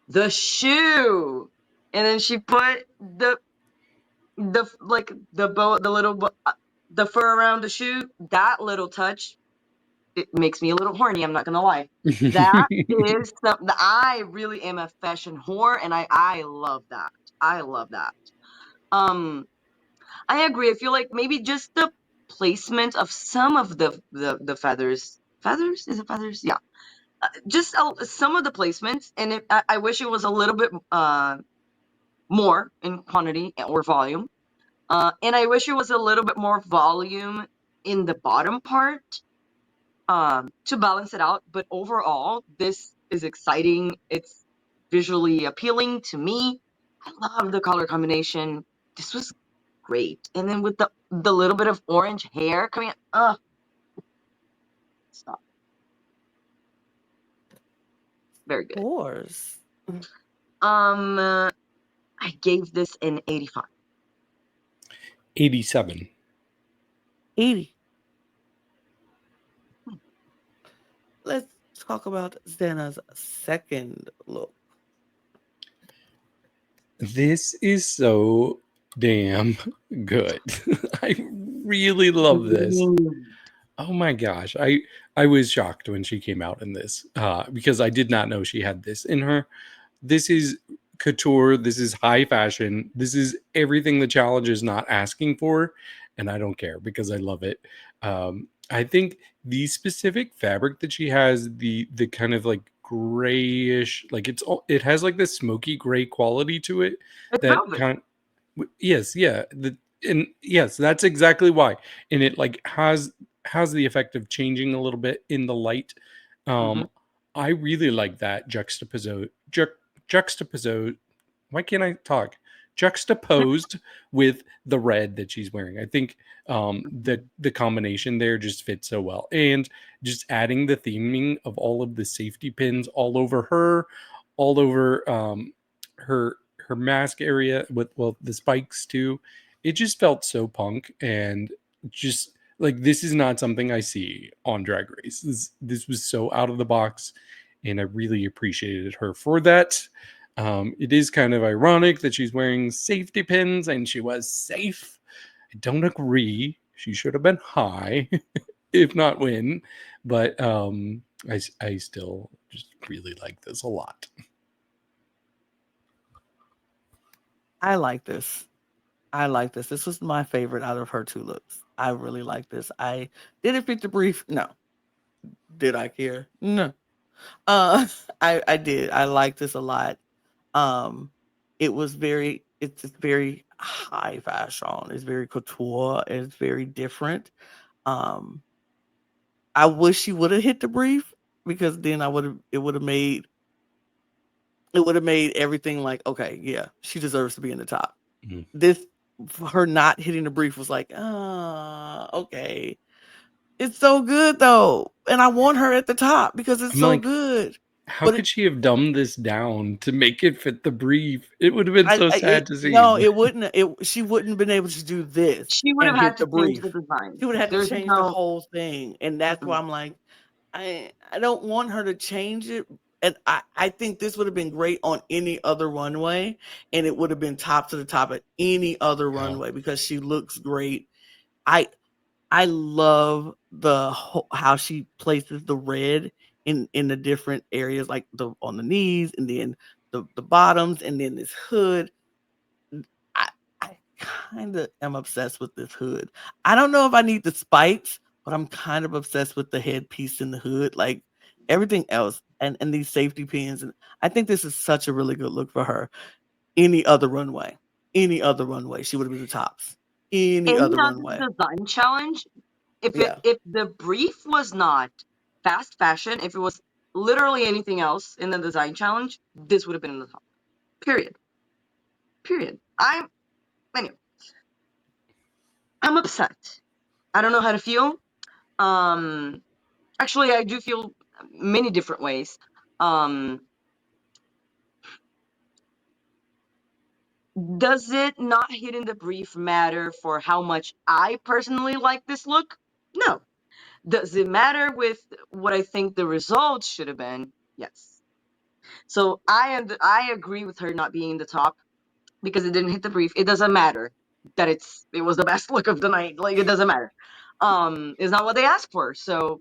the shoe, and then she put the like the bow, the little the fur around the shoe. That little touch, it makes me a little horny. I'm not gonna lie. That is something. I really am a fashion whore, and I love that. I love that. Um, I agree. I feel like maybe just the placement of some of the feathers. Feathers? Is it feathers? Yeah. Just some of the placements, and I wish it was a little bit more in quantity or volume. And I wish it was a little bit more volume in the bottom part to balance it out. But overall, this is exciting. It's visually appealing to me. I love the color combination. This was great. And then with the little bit of orange hair coming out, stop. Very good. Scores. I gave this an 85. 87. 80. Let's talk about Xana's second look. This is so damn good. I really love this. Oh my gosh. I was shocked when she came out in this because I did not know she had this in her. This is couture. This is high fashion. This is everything the challenge is not asking for. And I don't care because I love it. I think the specific fabric that she has, the kind of like grayish, like it has like this smoky gray quality to it. It's That velvet. kind yes, yeah. And yes, that's exactly why. And it like has the effect of changing a little bit in the light. I really like that juxtaposed. Why can't I talk? Juxtaposed with the red that she's wearing. I think the combination there just fits so well. And just adding the theming of all of the safety pins all over her, all over her mask area with the spikes too. It just felt so punk and just like this is not something I see on Drag Race. This was so out of the box, and I really appreciated her for that. It is kind of ironic that she's wearing safety pins and she was safe. I don't agree. She should have been high, if not win. But I still just really like this a lot. I like this. This was my favorite out of her two looks. I really like this. I did it fit the brief? No. Did I care? No. I did. I like this a lot. It's very high fashion. It's very couture. It's very different. I wish she would have hit the brief because then it would have made everything like, okay, yeah, she deserves to be in the top. This, her not hitting the brief was like, okay. It's so good though. And I want her at the top because it's so good. How could she have dumbed this down to make it fit the brief? It would have been so sad to see. No, it wouldn't. She wouldn't have been able to do this. She would have had to change the design. She would have had to change the whole thing. And that's why I'm like, I don't want her to change it. And I think this would have been great on any other runway. And it would have been top to the top at any other runway because she looks great. I love how she places the red in the different areas, like on the knees and then the bottoms and then this hood. I kind of am obsessed with this hood. I don't know if I need the spikes, but I'm kind of obsessed with the headpiece in the hood, like everything else and these safety pins. And I think this is such a really good look for her. Any other runway, she would have been the tops. Any other runway. Design challenge. If the brief was not fast fashion, if it was literally anything else in the design challenge, this would have been in the top. Period. Anyway. I'm upset. I don't know how to feel. Actually, I do feel many different ways. Does it not hit in the brief matter for how much I personally like this look? No. Does it matter with what I think the results should have been? Yes. So I agree with her not being in the top because it didn't hit the brief. It doesn't matter that it was the best look of the night. Like, it doesn't matter. It's not what they asked for. So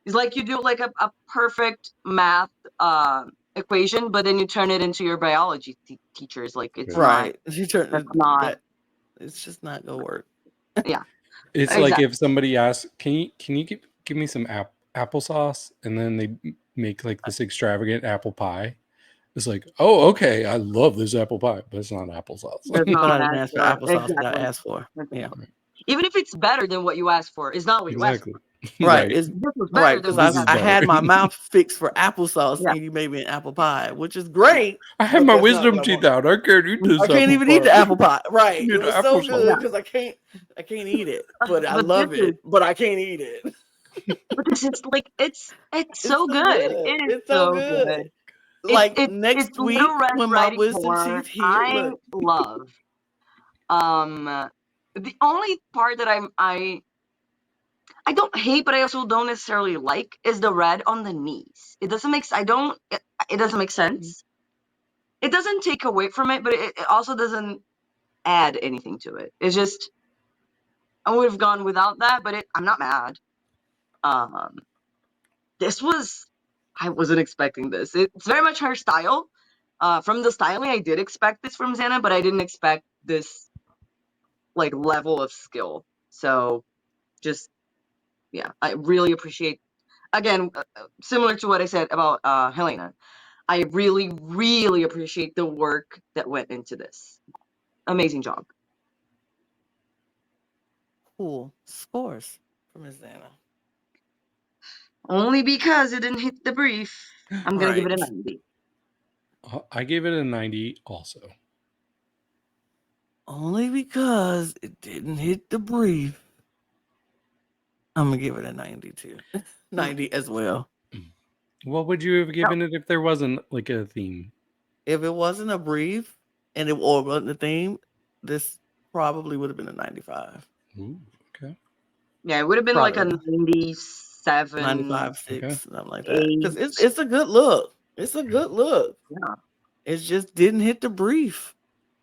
it's like you do like a perfect math equation, but then you turn it into your biology teachers. Like, it's right. not. It's just not gonna work. Yeah. It's exactly. Like if somebody asks, can you give me some applesauce, and then they make like this extravagant apple pie. It's like, oh, okay, I love this apple pie, but it's not applesauce. That's not I didn't ask for applesauce that I asked for. Yeah. Even if it's better than what you asked for, it's not what you asked for. Right. Right. It's This was right better than because we This I, is had I before. had better. my mouth fixed for applesauce Yeah. and you made me an apple pie, which is great. I have But my that's not what wisdom I teeth want. out. I can't eat this I can't apple even eat the pie. apple pie. Right. Need It was so applesauce. good because I can't eat it. But I But this love is it. But I can't eat it. but this is like it's It's so so good. good. It is It's so so good. good. Like It's next Little week Red when my Riding wisdom Hood. teeth here, I look. love. The only part that I don't hate, but I also don't necessarily like is the red on the knees. It doesn't make it doesn't make sense. It doesn't take away from it, but it also doesn't add anything to it. It's just I would have gone without that, but I'm not mad. Um, this was I wasn't expecting this. It's very much her style. From the styling, I did expect this from Xana, but I didn't expect this like level of skill. So just yeah, I really appreciate. Again, similar to what I said about Helena, I really, really appreciate the work that went into this. Amazing job. Cool. Scores from Miss Xana. Only because it didn't hit the brief, I'm gonna give Right. it a 90. I gave it a 90 also. Only because it didn't hit the brief. I'm gonna give it a 92. 90 as well. What would you have given it if there wasn't like a theme? If it wasn't a brief and it or wasn't a theme, this probably would have been a 95. Ooh, okay. Yeah, it would have been like a Probably 97, 95, 6, Okay. something like that. 8. Because it's a good look. It's a good look. Yeah. It just didn't hit the brief.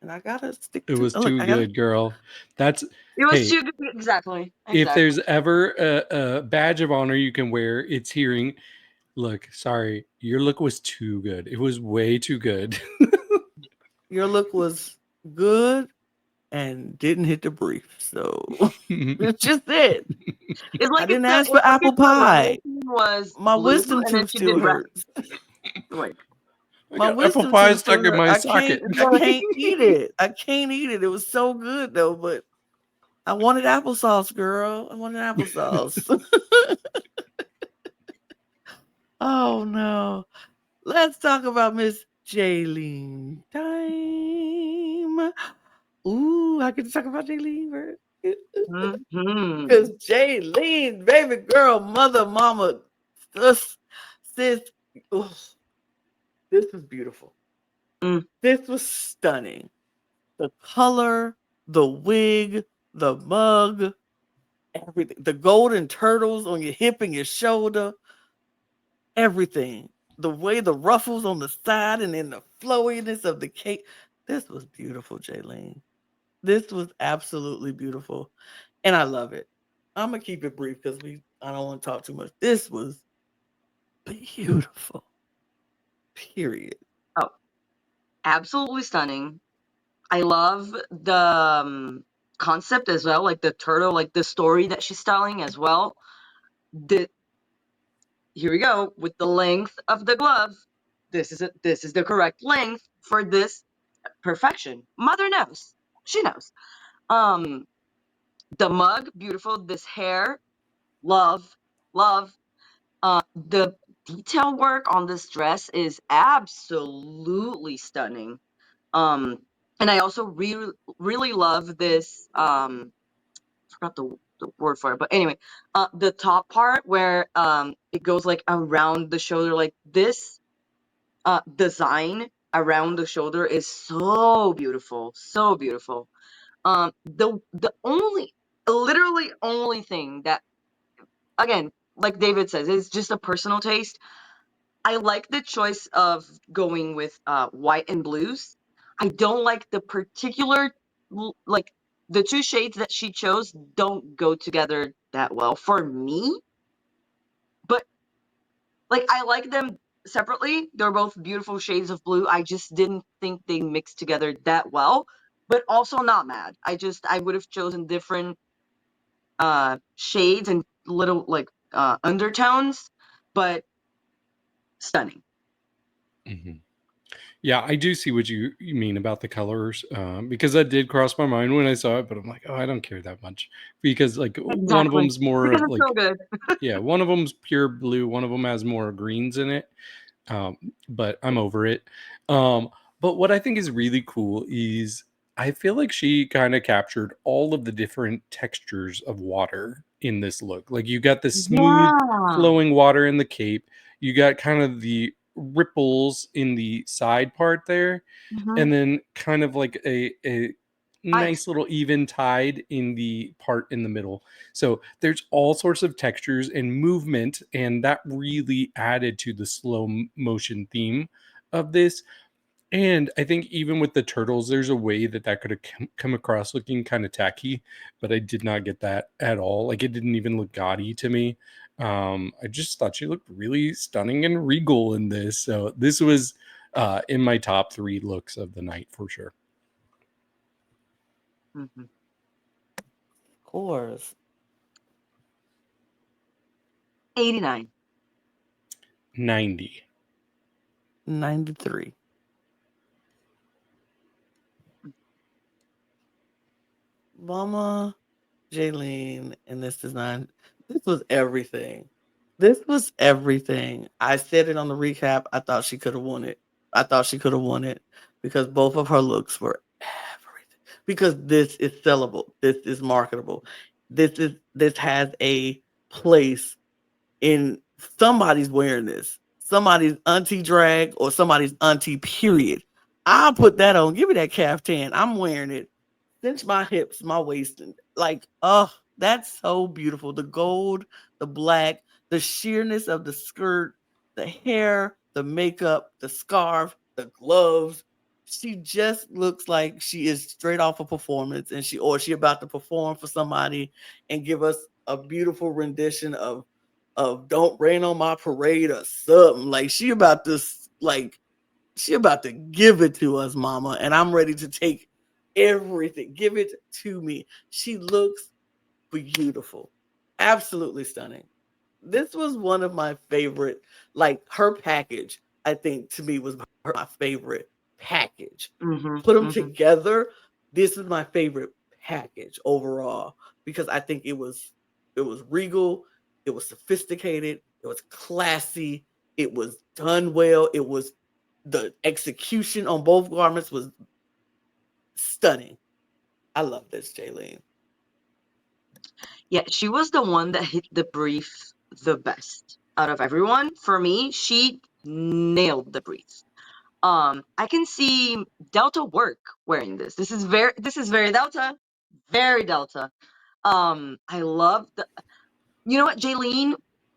And I gotta stick It to was too good, girl. That's It was hey, too good. Exactly. if there's ever a badge of honor you can wear, it's hearing, look, sorry, your look was too good. It was way too good. Your look was good and didn't hit the brief. So it's just it. It's like I didn't it's ask for apple pie. was My blue, wisdom and then tooth she still did red. hurts. Like, I My got apple wisdom pie tooth still stuck in hurts. my I socket. can't eat it. I can't eat it. It was so good though, but I wanted applesauce, girl. I wanted applesauce. Oh no. Let's talk about Miss Jaylene Tyme. Ooh, I get to talk about Jaylene. Because Jaylene, baby girl, mother, mama, sis, ooh, this was beautiful. Mm. This was stunning. The color, the wig, the mug, everything. The golden turtles on your hip and your shoulder, everything. The way the ruffles on the side and then the flowiness of the cape. This was beautiful, Jaylene. This was absolutely beautiful. And I love it. I'm gonna keep it brief because I don't want to talk too much. This was beautiful. Period. Oh, absolutely stunning. I love the concept as well, like the turtle, like the story that she's telling as well. Here we go with the length of the glove. This is the correct length for this perfection. Mother knows. She knows. Um, the mug, beautiful. This hair, love, love. The detail work on this dress is absolutely stunning. And I also really love this. Forgot the word for it, but anyway, the top part where it goes like around the shoulder, like this design around the shoulder is so beautiful, so beautiful. The only, literally only thing that, again, like David says, is just a personal taste. I like the choice of going with white and blues. I don't like the particular, like the two shades that she chose don't go together that well for me. But like I like them separately. They're both beautiful shades of blue. I just didn't think they mixed together that well. But also not mad. I would have chosen different shades and little like undertones, but stunning. Mm-hmm. Yeah, I do see what you mean about the colors, because that did cross my mind when I saw it, but I'm like, oh, I don't care that much because like one of Exactly. them's more Because of it's so like, good. yeah, one of them's pure blue, one of them has more greens in it, but I'm over it. Um, but what I think is really cool is I feel like she kind of captured all of the different textures of water in this look. Like you got the smooth Yeah. flowing water in the cape, you got kind of the ripples in the side part there, Hmm. and then kind of like a Ice. nice little even tide in the part in the middle. So there's all sorts of textures and movement, and that really added to the slow motion theme of this. And I think even with the turtles, there's a way that that could have come across looking kind of tacky, but I did not get that at all. Like it didn't even look gaudy to me. I just thought she looked really stunning and regal in this. So this was in my top 3 looks of the night for sure. Hmm. Of course. 89. 90. 93. Mama, Jaylene, and this design. This was everything. This was everything. I said it on the recap. I thought she could have won it. I thought she could have won it because both of her looks were everything. Because this is sellable. This is marketable. This has a place in somebody's wearing this. Somebody's auntie drag or somebody's auntie period. I'll put that on. Give me that caftan. I'm wearing it. Cinch my hips, my waist, and like, oh, that's so beautiful. The gold, the black, the sheerness of the skirt, the hair, the makeup, the scarf, the gloves. She just looks like she is straight off a performance, and she about to perform for somebody and give us a beautiful rendition of "Don't Rain on My Parade" or something. Like she about to give it to us, mama, and I'm ready to take everything. Give it to me. She looks beautiful. Absolutely stunning. This was one of my favorite, like her package, I think to me was my favorite package. Hmm. Put them Hmm. together. This is my favorite package overall because I think it was regal, it was sophisticated, it was classy, it was done well, it was the execution on both garments was stunning. I love this, Jaylene. Yeah, she was the one that hit the brief the best out of everyone. For me, she nailed the brief. I can see Delta work wearing this. This is very Delta. Very Delta. I love the you know what, Jaylene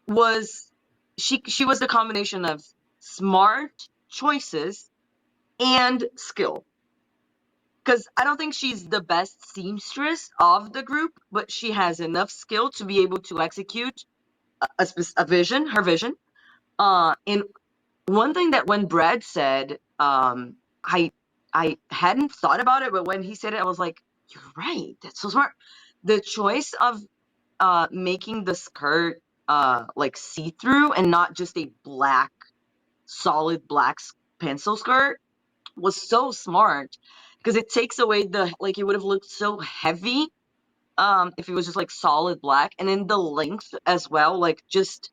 was she was the combination of smart choices and skill. Because I don't think she's the best seamstress of the group, but she has enough skill to be able to execute a vision, her vision. And one thing that when Brad said, I hadn't thought about it, but when he said it, I was like, you're right. That's so smart. The choice of making the skirt like see through and not just a black, solid black pencil skirt was so smart because it takes away the like it would have looked so heavy if it was just like solid black, and then the length as well, like just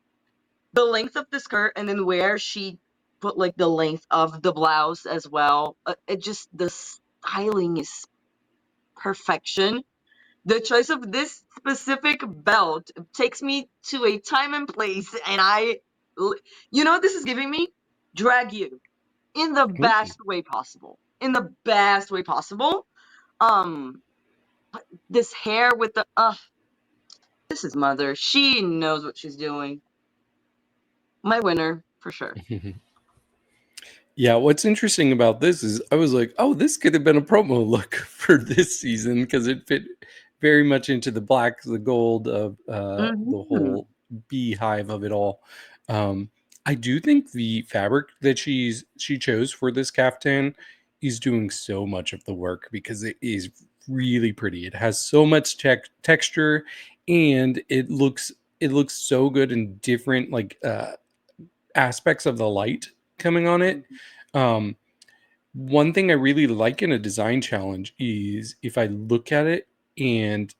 the length of the skirt and then where she put like the length of the blouse as well. It just the styling is perfection. The choice of this specific belt takes me to a time and place, and you know what this is giving me? Drag you in the Ooh. best way possible. In the best way possible. Um, this hair with the this is mother. She knows what she's doing. My winner for sure. Yeah, what's interesting about this is I was like, oh, this could have been a promo look for this season because it fit very much into the black, the gold of the Hmm. whole beehive of it all. Um, I do think the fabric that she chose for this caftan is doing so much of the work because it is really pretty. It has so much texture, and it looks so good in different like aspects of the light coming on it. Um, one thing I really like in a design challenge is if I look at it and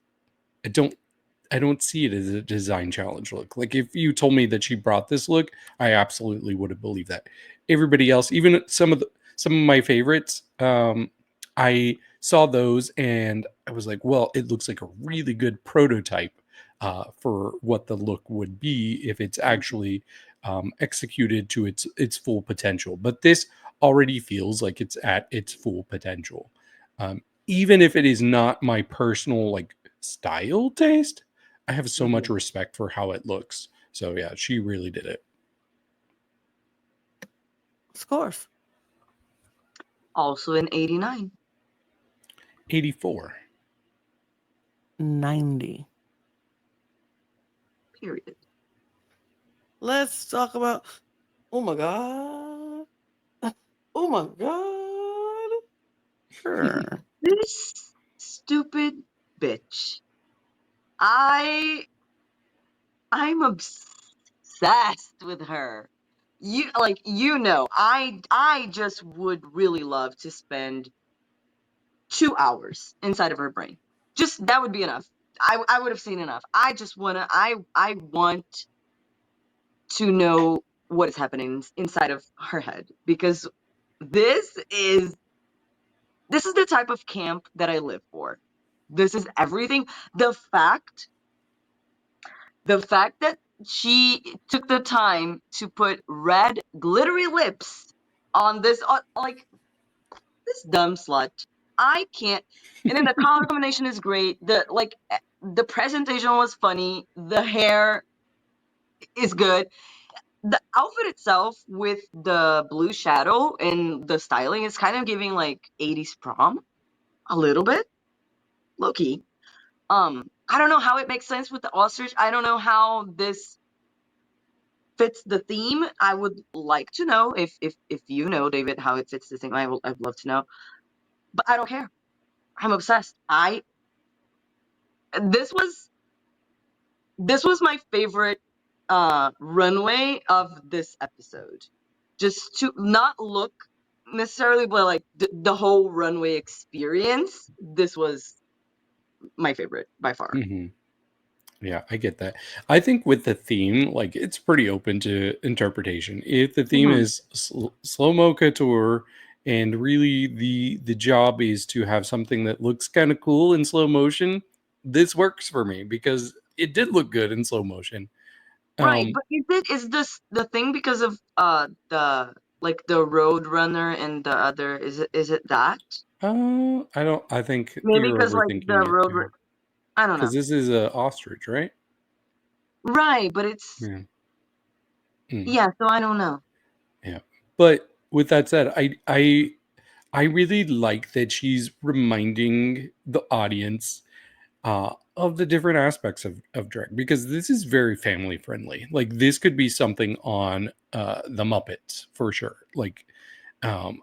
I don't see it as a design challenge look. Like if you told me that she brought this look, I absolutely would have believed that. Everybody else, even some of my favorites, I saw those and I was like, well, it looks like a really good prototype for what the look would be if it's actually executed to its full potential. But this already feels like it's at its full potential, even if it is not my personal like style taste. I have so much respect for how it looks. So yeah, she really did it. Scores. Also an 89. 84. 90. Period. Let's talk about. Oh my god. Oh my god. Sure. This stupid bitch. I'm obsessed with her. I just would really love to spend 2 hours inside of her brain. Just that would be enough. I would have seen enough. I want to know what is happening inside of her head, because this is the type of camp that I live for. This is everything. The fact that she took the time to put red glittery lips on this, like, this dumb slut. I can't. And then the color combination is great. The presentation was funny. The hair is good. The outfit itself with the blue shadow and the styling is kind of giving like 80s prom a little bit, low key. I don't know how it makes sense with the ostrich. I don't know how this fits the theme. I would like to know if you know, David, how it fits the theme. I'd love to know. But I don't care. I'm obsessed. This was my favorite runway of this episode. Just to not look necessarily, but like the whole runway experience. This was my favorite by far. Mm-hmm. Yeah, I get that. I think with the theme, like it's pretty open to interpretation. If the theme is slow-mo couture and really the job is to have something that looks kind of cool in slow motion, this works for me because it did look good in slow motion. Right, but is this the thing because of the road runner and the other, is it that? I think Maybe you're because like the overthinking it. road I don't know. Because this is a ostrich, right? Right, but it's Yeah. yeah, so I don't know. Yeah. But with that said, I really like that she's reminding the audience of the different aspects of drag, because this is very family friendly. Like this could be something on the Muppets for sure. Like I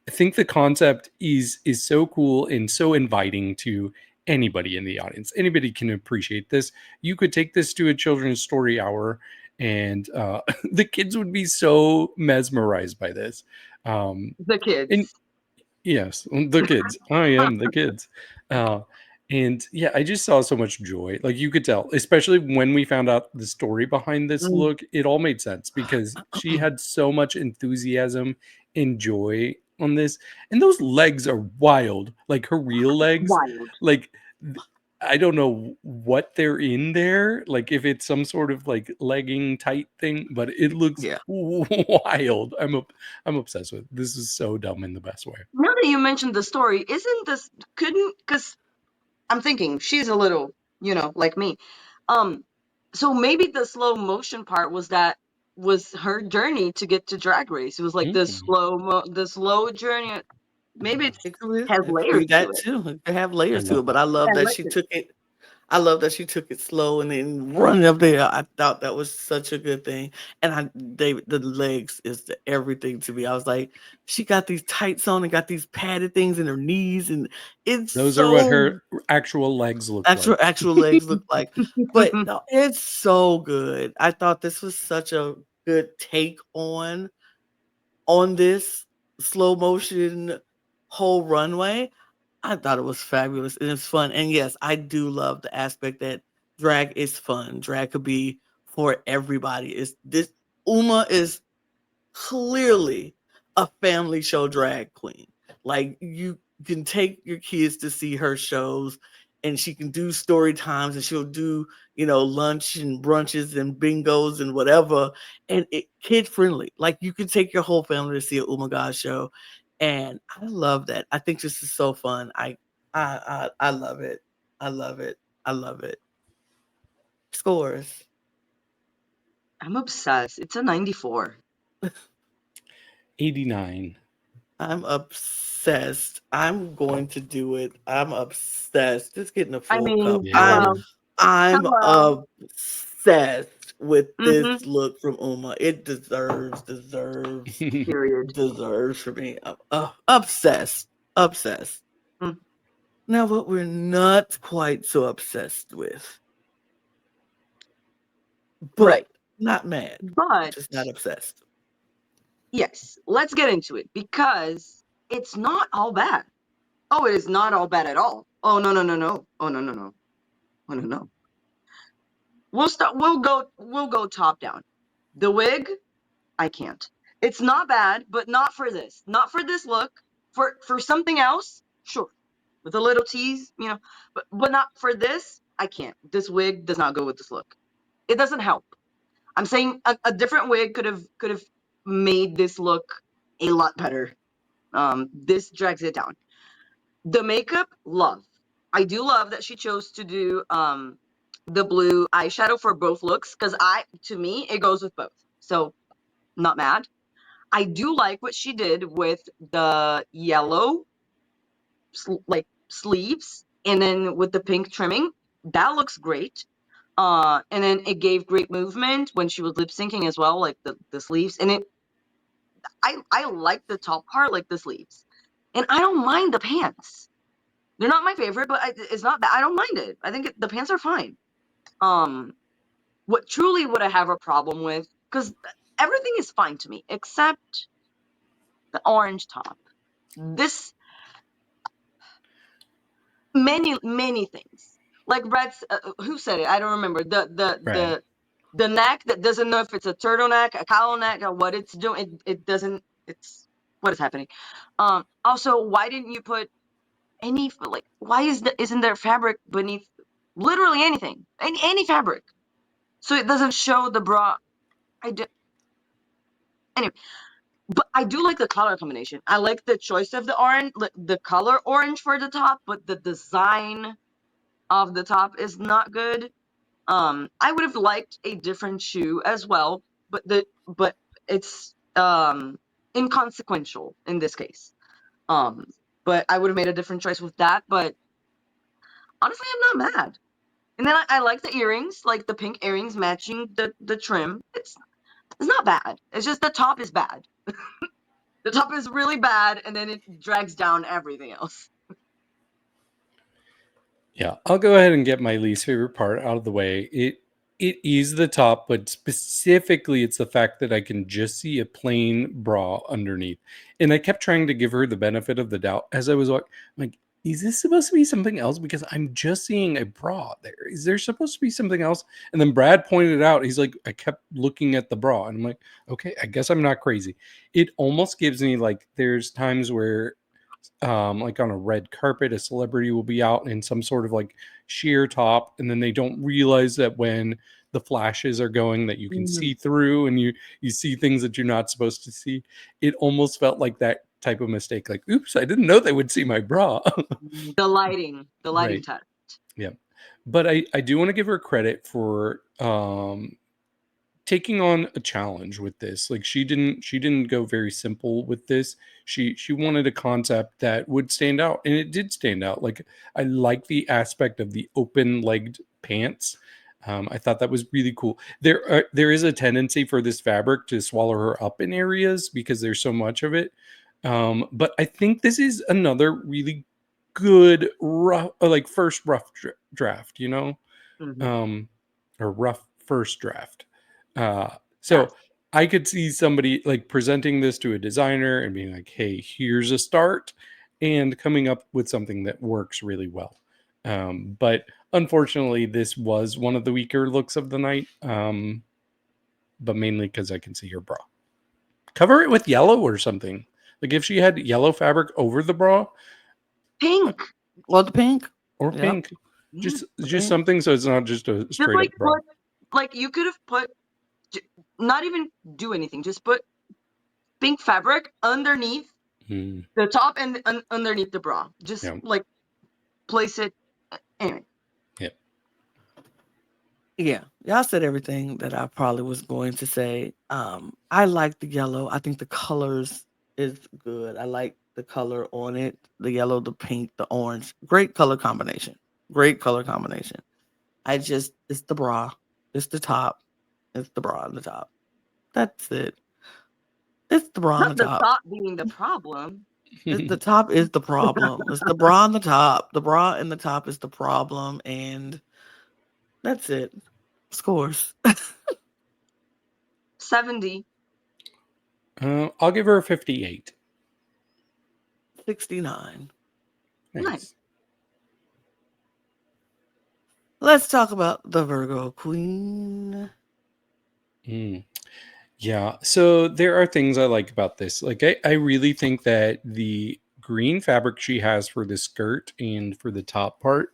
think the concept is so cool and so inviting to anybody in the audience. Anybody can appreciate this. You could take this to a children's story hour and the kids would be so mesmerized by this. The kids. And yes, the kids. I am the kids. And yeah, I just saw so much joy. Like you could tell, especially when we found out the story behind this look, it all made sense because she had so much enthusiasm and joy on this. And those legs are wild. Like her real legs. Wild. Like I don't know what they're in there. Like if it's some sort of like legging tight thing, but it looks wild. I'm obsessed with it. This is so dumb in the best way. Now that you mentioned the story, because I'm thinking she's a little, like me. So maybe the slow motion part was her journey to get to Drag Race. It was like the slow journey. Maybe it has layers to it. Too. They have layers to it, but I love that she took it. I love that she took it slow and then running up there. I thought that was such a good thing. And the legs is everything to me. I was like, she got these tights on and got these padded things in her knees, and those are what her actual legs look like. Actual legs look like. But no, it's so good. I thought this was such a good take on this. slow motion whole runway. I thought it was fabulous and it's fun. And yes, I do love the aspect that drag is fun. Drag could be for everybody. Is this Uma is clearly a family show drag queen. Like you can take your kids to see her shows and she can do story times and she'll do, lunch and brunches and bingos and whatever. And it kid friendly. Like you can take your whole family to see a Uma God show. And I love that. I think this is so fun. I love it. I love it. I love it. Scores. I'm obsessed. It's a 94. 89. I'm obsessed. I'm going to do it. I'm obsessed. Just getting a I full cup. mean, Yeah. I'm hello. obsessed with Mm-hmm. this look from Uma. It deserves Period. for me. I'm obsessed. Obsessed. Mm. Now, what we're not quite so obsessed with, but Right. not mad, But just not obsessed. yes, let's get into it because it's not all bad. Oh, it is not all bad at all. Oh no no no no. Oh no no no. Oh no no. We'll go top down. The wig, I can't. It's not bad, but not for this. Not for this look. For something else, sure. With a little tease, but not for this, I can't. This wig does not go with this look. It doesn't help. I'm saying a different wig could have made this look a lot better. This drags it down. The makeup, love. I do love that she chose to do the blue eyeshadow for both looks because to me it goes with both. So not mad. I do like what she did with the yellow like sleeves and then with the pink trimming. That looks great. And then it gave great movement when she was lip syncing as well, like the sleeves. And I like the top part, like the sleeves. And I don't mind the pants. They're not my favorite, but it's not bad. I don't mind it. I think the pants are fine. What I have a problem with, because everything is fine to me except the orange top. This many things like Brad's. Who said it? I don't remember. The neck that doesn't know if it's a turtleneck, a cowl neck, or what it's doing. It doesn't. It's what is happening. Also, why didn't you put any like? Why isn't there fabric beneath literally anything? Any fabric, so it doesn't show the bra. I do. Anyway, but I do like the color combination. I like the choice of the orange, the color orange for the top, but the design of the top is not good. I would have liked a different shoe as well, but it's inconsequential in this case. But I would have made a different choice with that. But honestly, I'm not mad. And then I like the earrings, like the pink earrings matching the trim. It's not bad. It's just the top is bad. The top is really bad, and then it drags down everything else. Yeah, I'll go ahead and get my least favorite part out of the way. It is the top, but specifically it's the fact that I can just see a plain bra underneath. And I kept trying to give her the benefit of the doubt as I was walking. I'm like, is this supposed to be something else? Because I'm just seeing a bra there. Is there supposed to be something else? And then Brad pointed out, he's like, I kept looking at the bra. And I'm like, okay, I guess I'm not crazy. It almost gives me like, there's times where like on a red carpet, a celebrity will be out in some sort of like sheer top, and then they don't realize that when the flashes are going that you can see through, and you see things that you're not supposed to see. It almost felt like that type of mistake. Like, oops, I didn't know they would see my bra. The lighting Right. test. Yeah, but I do want to give her credit for taking on a challenge with this. Like she didn't go very simple with this. She wanted a concept that would stand out, and it did stand out. Like I like the aspect of the open legged pants. I thought that was really cool. There is a tendency for this fabric to swallow her up in areas because there's so much of it. But I think this is another really good rough, like first rough draft, Mm-hmm. or rough first draft. So Yes. I could see somebody like presenting this to a designer and being like, hey, here's a start, and coming up with something that works really well. But unfortunately, this was one of the weaker looks of the night, but mainly because I can see her bra. Cover it with yellow or something. Like if she had yellow fabric over the bra Pink. Well, the pink. or Yep. pink, Yeah. just Pink. something so it's not just a Just straight like up bra. put, like you could have put, not even do anything. Just put pink fabric underneath Hmm. the top and underneath the bra. Just Yeah. like place it. Anyway, Yeah, y'all said everything that I probably was going to say. I like the yellow. I think the colors is good. I like the color on it. The yellow, the pink, the orange. Great color combination. Great color combination. It's the bra. It's the top. It's the bra on the top. That's it. It's the bra on the not the top. top being the problem. It's the top is the problem. It's the bra on the top. The bra in the top is the problem, and that's it. Scores. 70. I'll give her a 58. 69. Nice. Let's talk about the Virgo Queen. Yeah, so there are things I like about this. Like I really think that the green fabric she has for the skirt and for the top part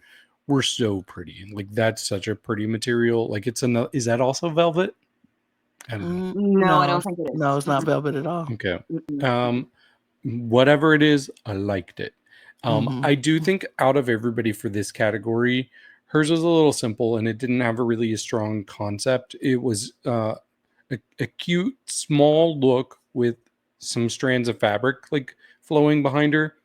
were so pretty. Like that's such a pretty material. Like it's another. Is that also velvet? I don't know. No, I don't think it is. No, it's not velvet at all. Okay. Mm-mm. Whatever it is, I liked it. Mhm. I do think out of everybody for this category, hers was a little simple and it didn't have a strong concept. It was a cute small look with some strands of fabric like flowing behind her,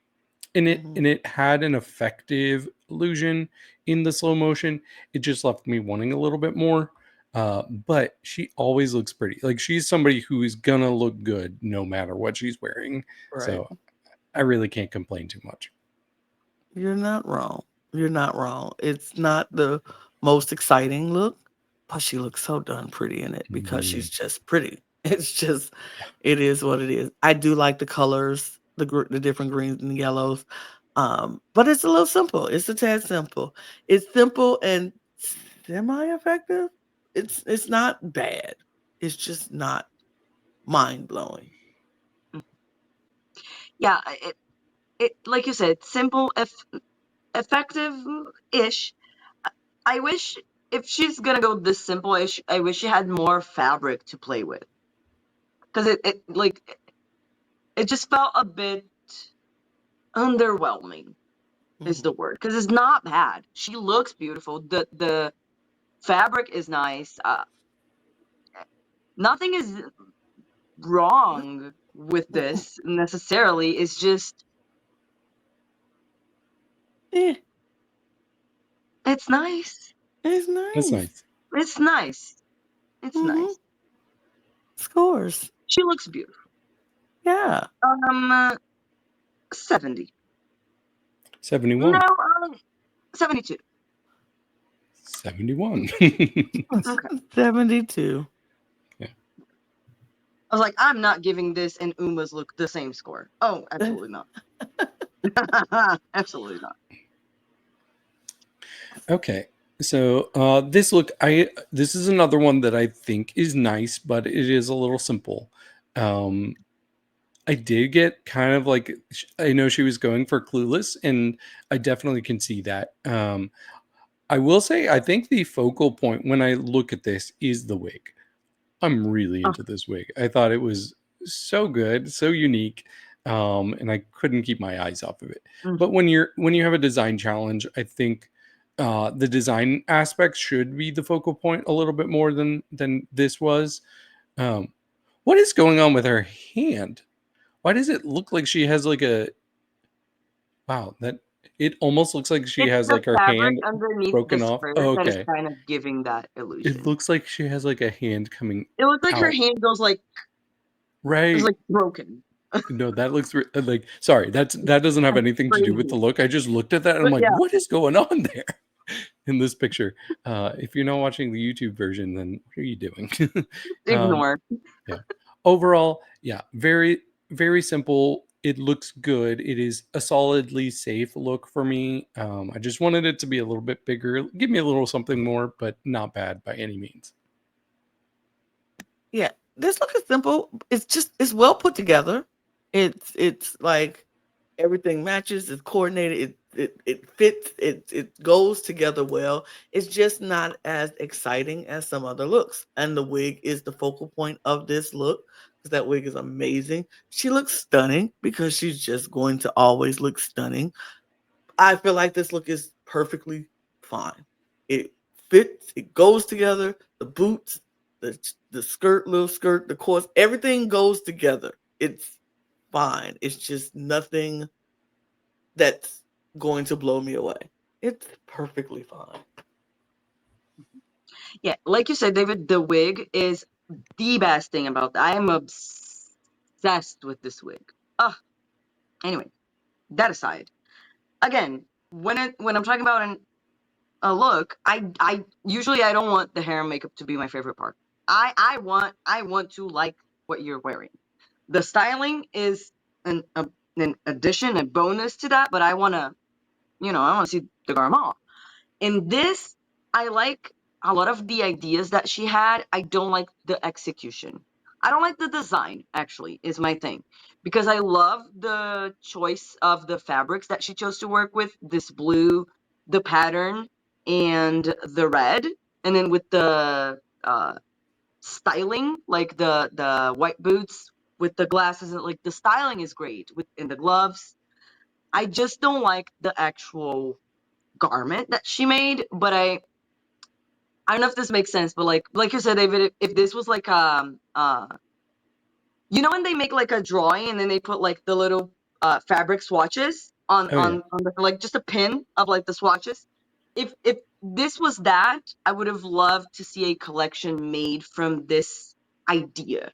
and it had an effective illusion in the slow motion. It just left me wanting a little bit more. But she always looks pretty. Like she's somebody who is gonna look good no matter what she's wearing. Right. So I really can't complain too much. You're not wrong. You're not wrong. It's not the most exciting look, but she looks so darn pretty in it because she's just pretty. It's just, it is what it is. I do like the colors, the different greens and the yellows, but it's a little simple. It's a tad simple. It's simple and semi-effective. It's not bad. It's just not mind-blowing. Yeah, it like you said, simple, effective-ish. I wish if she's gonna go this simple-ish, I wish she had more fabric to play with, because it just felt a bit underwhelming. Is the word, because it's not bad. She looks beautiful. The fabric is nice. Nothing is wrong with this necessarily. It's just Yeah, it's nice. it's nice. That's nice. It's nice. It's nice. Scores. She looks beautiful. Yeah. 70. 71. No, 72. 71. Okay. 72. I was like, I'm not giving this and Uma's look the same score. Oh, absolutely not. Absolutely not. Okay. So this look, this is another one that I think is nice, but it is a little simple. I did get kind of like, I know she was going for Clueless, and I definitely can see that. I will say, I think the focal point when I look at this is the wig. I'm really into this wig. I thought it was so good, so unique, and I couldn't keep my eyes off of it. But when you have a design challenge, I think the design aspects should be the focal point a little bit more than this was. What is going on with her hand? Why does it look like she has like a... Wow, that it almost looks like she has like her hand underneath broken the off. skirt Oh, that is okay. kind of giving that illusion. It looks like she has like a hand coming. It looks like her out. hand goes like Right. it's like broken. No, that looks like... Sorry, that doesn't have anything to do with the look. I just looked at that and I'm like, Yeah. what is going on there? in this picture. If you're not watching the YouTube version, then what are you doing? Ignore. Yeah. Overall, yeah, very, very simple. It looks good. It is a solidly safe look for me. I just wanted it to be a little bit bigger. Give me a little something more, but not bad by any means. Yeah, this look is simple. It's well put together. It's like everything matches. It's coordinated. It fits. It goes together well. It's just not as exciting as some other looks. And the wig is the focal point of this look because that wig is amazing. She looks stunning because she's just going to always look stunning. I feel like this look is perfectly fine. It fits, it goes together. The boots, the skirt, little skirt, the cords, everything goes together. It's fine. It's just nothing that's going to blow me away. It's perfectly fine. Yeah, like you said, David, the wig is the best thing about that. I am obsessed with this wig. Anyway, that aside, again, when I'm talking about a look, I usually I don't want the hair and makeup to be my favorite part. I want to like what you're wearing. The styling is an addition, a bonus to that, but I want to, I want to see the garment. In this, I like a lot of the ideas that she had. I don't like the execution. I don't like the design, actually, is my thing. Because I love the choice of the fabrics that she chose to work with. This blue, the pattern, and the red. And then with the styling, like the white boots with the glasses, and like the styling is great with in the gloves. I just don't like the actual garment that she made, but I don't know if this makes sense, but like you said, David, if this was like when they make like a drawing and then they put like the little fabric swatches on Oh, yeah. on the, like just a pin of like the swatches. If this was that, I would have loved to see a collection made from this idea.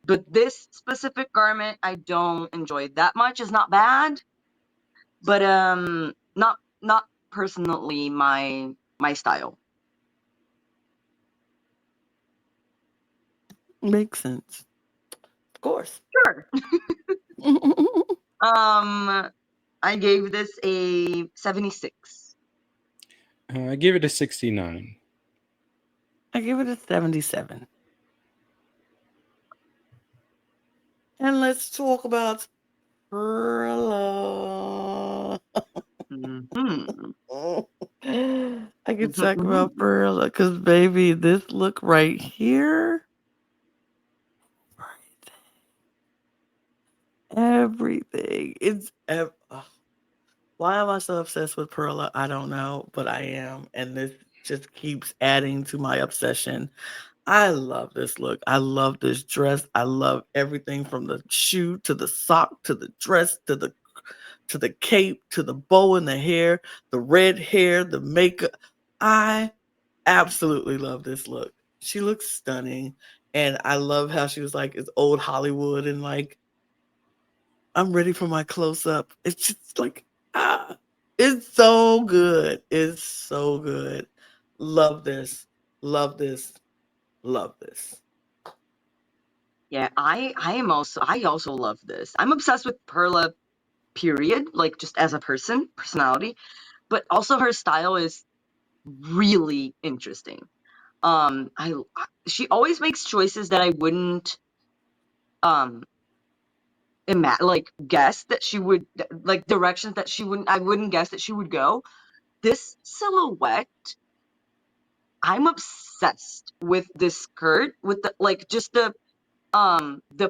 But this specific garment I don't enjoy that much. It's not bad, but not personally my style. Makes sense. Of course. Sure. I gave this a 76. I gave it a 69. I give it a 77. And let's talk about Perla. Mm-hmm. I could talk about Perla because, baby, this look right here, everything. Why am I so obsessed with Perla? I don't know, but I am. And this just keeps adding to my obsession. I love this look. I love this dress. I love everything from the shoe to the sock to the dress to the cape to the bow in the hair, the red hair, the makeup. I absolutely love this look. She looks stunning. And I love how she was like, it's old Hollywood and like, I'm ready for my close up. It's just like, it's so good. It's so good. Love this. Love this. Love this. Yeah, I also love this. I'm obsessed with Perla, period, like just as a personality, but also her style is really interesting. I She always makes choices that I wouldn't um like guess that she would, like directions that I wouldn't guess that she would go. This silhouette, I'm obsessed with this skirt, with the like just the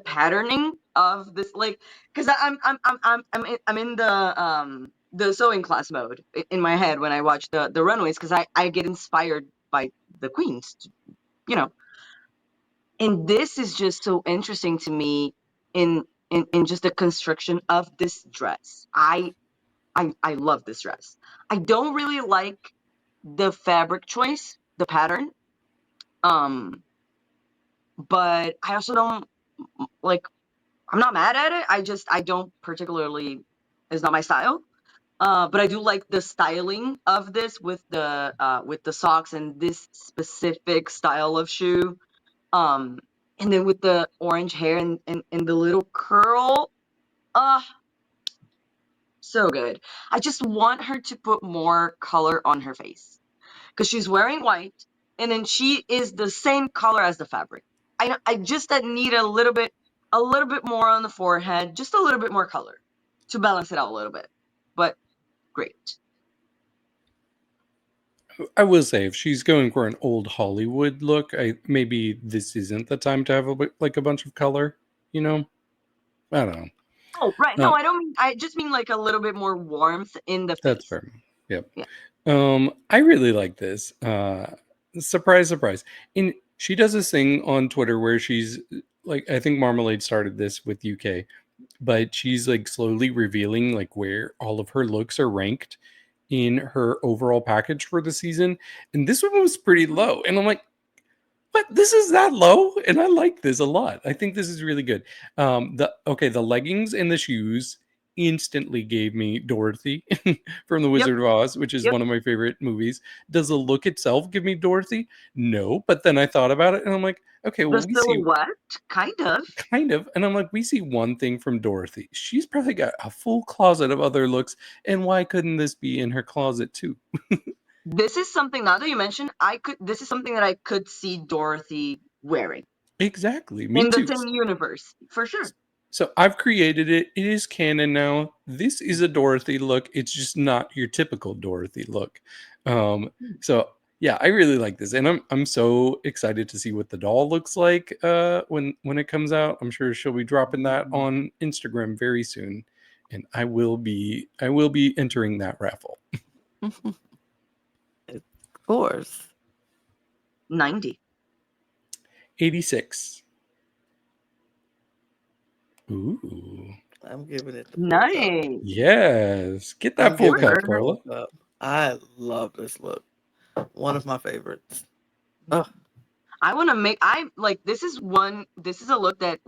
patterning of this, like, because I'm in the sewing class mode in my head when I watch the runways, because I get inspired by the queens, you know and this is just so interesting to me in just the construction of this dress. I love this dress. I don't really like the fabric choice, the pattern, um but I also don't like, I'm not mad at it. I don't particularly, it's not my style. But I do like the styling of this with the socks and this specific style of shoe. And then with the orange hair and the little curl. Uh, so good. I just want her to put more color on her face because she's wearing white and then she is the same color as the fabric. I just need a little bit more on the forehead, just a little bit more color to balance it out a little bit. But great. I will say, if she's going for an old Hollywood look, maybe this isn't the time to have a bunch of color. You know, I don't know. Oh, right. No, I don't mean. I just mean like a little bit more warmth in the face. That's fair. Yep. Yeah. I really like this. Surprise, surprise. And she does this thing on Twitter where she's like, I think Marmalade started this with UK, but she's like slowly revealing like where all of her looks are ranked in her overall package for the season. And this one was pretty low. And I'm like, but this is that low, and I like this a lot. I think this is really good. The leggings and the shoes instantly gave me Dorothy from The Wizard of Oz, which is one of my favorite movies. Does the look itself give me Dorothy? No, but then I thought about it, and I'm like, okay, well, the silhouette, kind of, and I'm like, we see one thing from Dorothy. She's probably got a full closet of other looks, and why couldn't this be in her closet too? This is something, now that you mentioned, this is something that I could see Dorothy wearing. Exactly. Me in too. the same universe, for sure. So I've created it. It is canon now. This is a Dorothy look. It's just not your typical Dorothy look. So yeah, I really like this, and I'm so excited to see what the doll looks like when it comes out. I'm sure she'll be dropping that on Instagram very soon, and I will be entering that raffle. Of course. 90. 86. Ooh. I'm giving it the nice. Yes. Get that full cup, Perla. I love this look. One of my favorites. I want to make, this is a look that,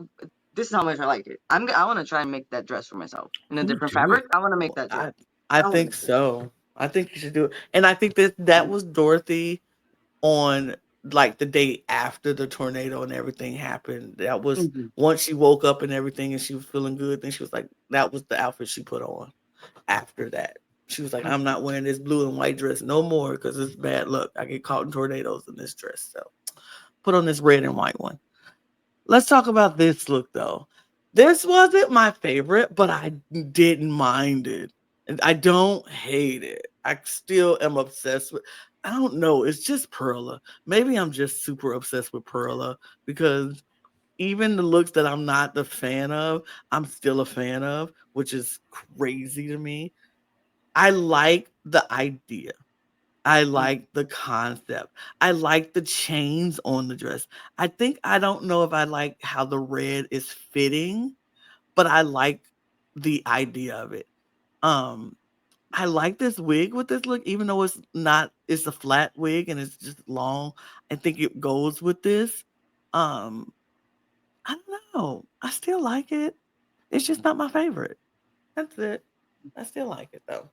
this is how much I like it. I want to try and make that dress for myself in a different fabric. I want to make that dress. I think so. I think you should do it. And I think that was Dorothy on like the day after the tornado and everything happened. That was once she woke up and everything and she was feeling good. Then she was like, that was the outfit she put on after that. She was like, I'm not wearing this blue and white dress no more because it's bad luck. I get caught in tornadoes in this dress. So put on this red and white one. Let's talk about this look though. This wasn't my favorite, but I didn't mind it. And I don't hate it. I still am obsessed with, I don't know. It's just Perla. Maybe I'm just super obsessed with Perla because even the looks that I'm not the fan of, I'm still a fan of, which is crazy to me. I like the idea. I like the concept. I like the chains on the dress. I don't know if I like how the red is fitting, but I like the idea of it. I like this wig with this look, even though it's a flat wig and it's just long. I think it goes with this. I don't know. I still like it. It's just not my favorite. That's it. I still like it though.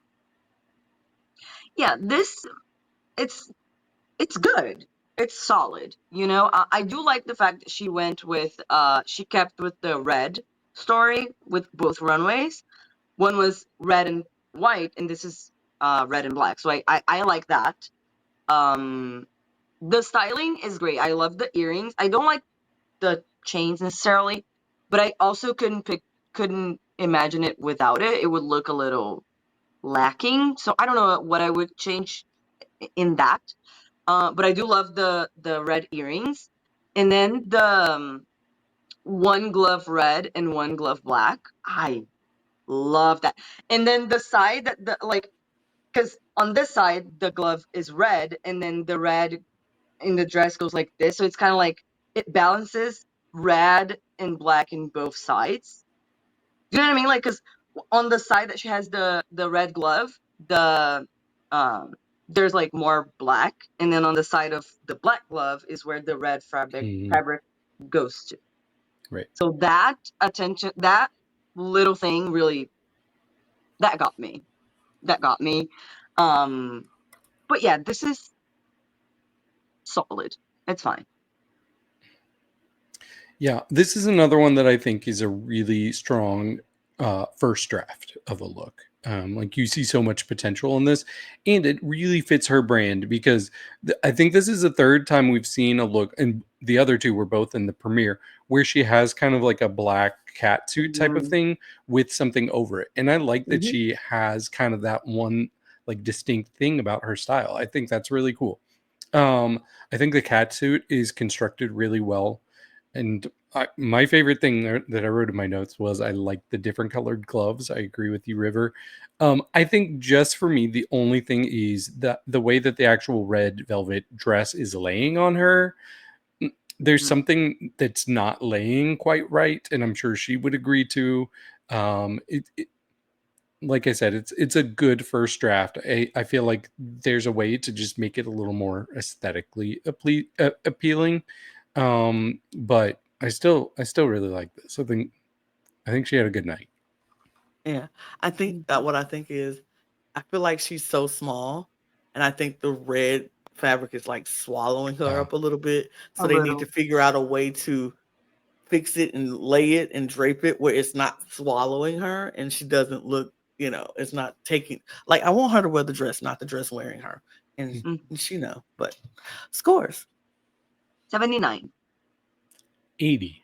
Yeah, it's good. It's solid. I do like the fact that she went with, she kept with the red story with both runways. One was red and white, and this is red and black. So I like that. The styling is great. I love the earrings. I don't like the chains necessarily, but I also couldn't imagine it without it. It would look a little lacking. So I don't know what I would change in that. But I do love the red earrings, and then the one glove red and one glove black. I love that. And then the side because on this side the glove is red, and then the red in the dress goes like this, so it's kind of like it balances red and black in both sides. Do you know what I mean? Like, because on the side that she has the red glove, the there's like more black, and then on the side of the black glove is where the red fabric goes to. Right. So that little thing really, that got me. that got me. But yeah, this is solid. It's fine. Yeah, this is another one that I think is a really strong first draft of a look. Like you see so much potential in this, and it really fits her brand because I think this is the third time we've seen a look, and the other two were both in the premiere, where she has kind of like a black cat suit type of Mhm. thing with something over it. And I like that Mhm. she has kind of that one like distinct thing about her style. I think that's really cool. I think the cat suit is constructed really well. And my favorite thing that I wrote in my notes was I like the different colored gloves. I agree with you, River. I think just for me, the only thing is that the way that the actual red velvet dress is laying on her, there's Mhm. something that's not laying quite right, and I'm sure she would agree to. Like I said, it's a good first draft. I feel like there's a way to just make it a little more aesthetically appealing. But I still really like this. I think she had a good night. Yeah. I think what I think is I feel like she's so small, and I think the red fabric is like swallowing her up a little bit. A So they need to little. figure out a way to fix it and lay it and drape it where it's not swallowing her and she doesn't look, it's not taking, like, I want her to wear the dress, not the dress wearing her. And she but scores 79. 80.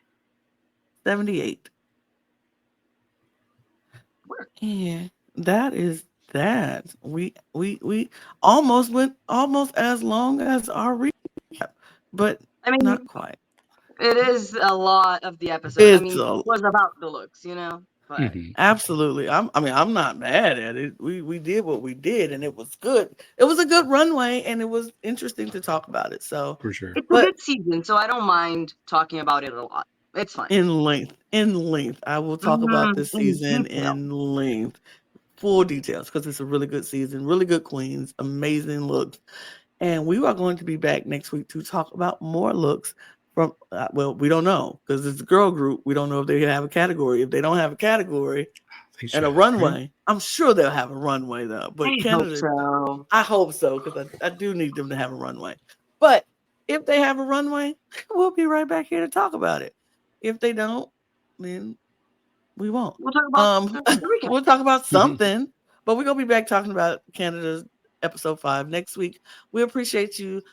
78. Work. Yeah, that is that. We almost went almost as long as our recap, but I mean, not quite. it is a lot of the episode. I It's mean, it was about the looks, but absolutely. I'm not mad at it. We did what we did, and it was good. It was a good runway, and it was interesting to talk about it. So, For sure. it's a but good season, so I don't mind talking about it a lot. It's fine. in length, I will talk about this In season detail. in length, full details, because it's a really good season, really good queens, amazing looks. And we are going to be back next week to talk about more looks from, we don't know because it's a girl group. We don't know if they have a category. If they don't have a category and a runway, I'm sure they'll have a runway though. But I hope Canada, so. I hope so because I do need them to have a runway. But if they have a runway, we'll be right back here to talk about it. If they don't, then we won't. We'll talk about the recap. We'll talk about something, but we're gonna be back talking about Canada's episode 5 next week. We appreciate you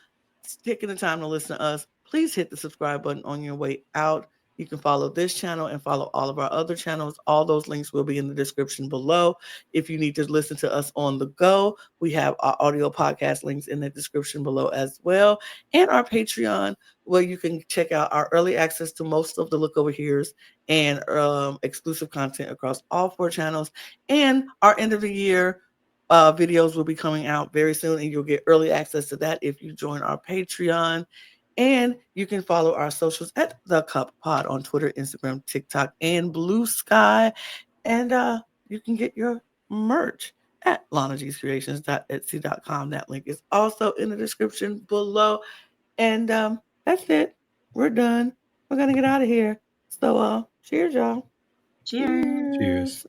taking the time to listen to us. Please hit the subscribe button on your way out. You can follow this channel and follow all of our other channels. All those links will be in the description below. If you need to listen to us on the go, we have our audio podcast links in the description below as well. And our Patreon, where you can check out our early access to most of the Look Over Here's and exclusive content across all 4 channels. And our end of the year videos will be coming out very soon, and you'll get early access to that if you join our Patreon. And you can follow our socials at The Cup Pod on Twitter, Instagram, TikTok, and Blue Sky. And you can get your merch at lanagcreations.etsy.com. That link is also in the description below. And that's it. We're done. We're going to get out of here. So cheers, y'all. Cheers. Cheers.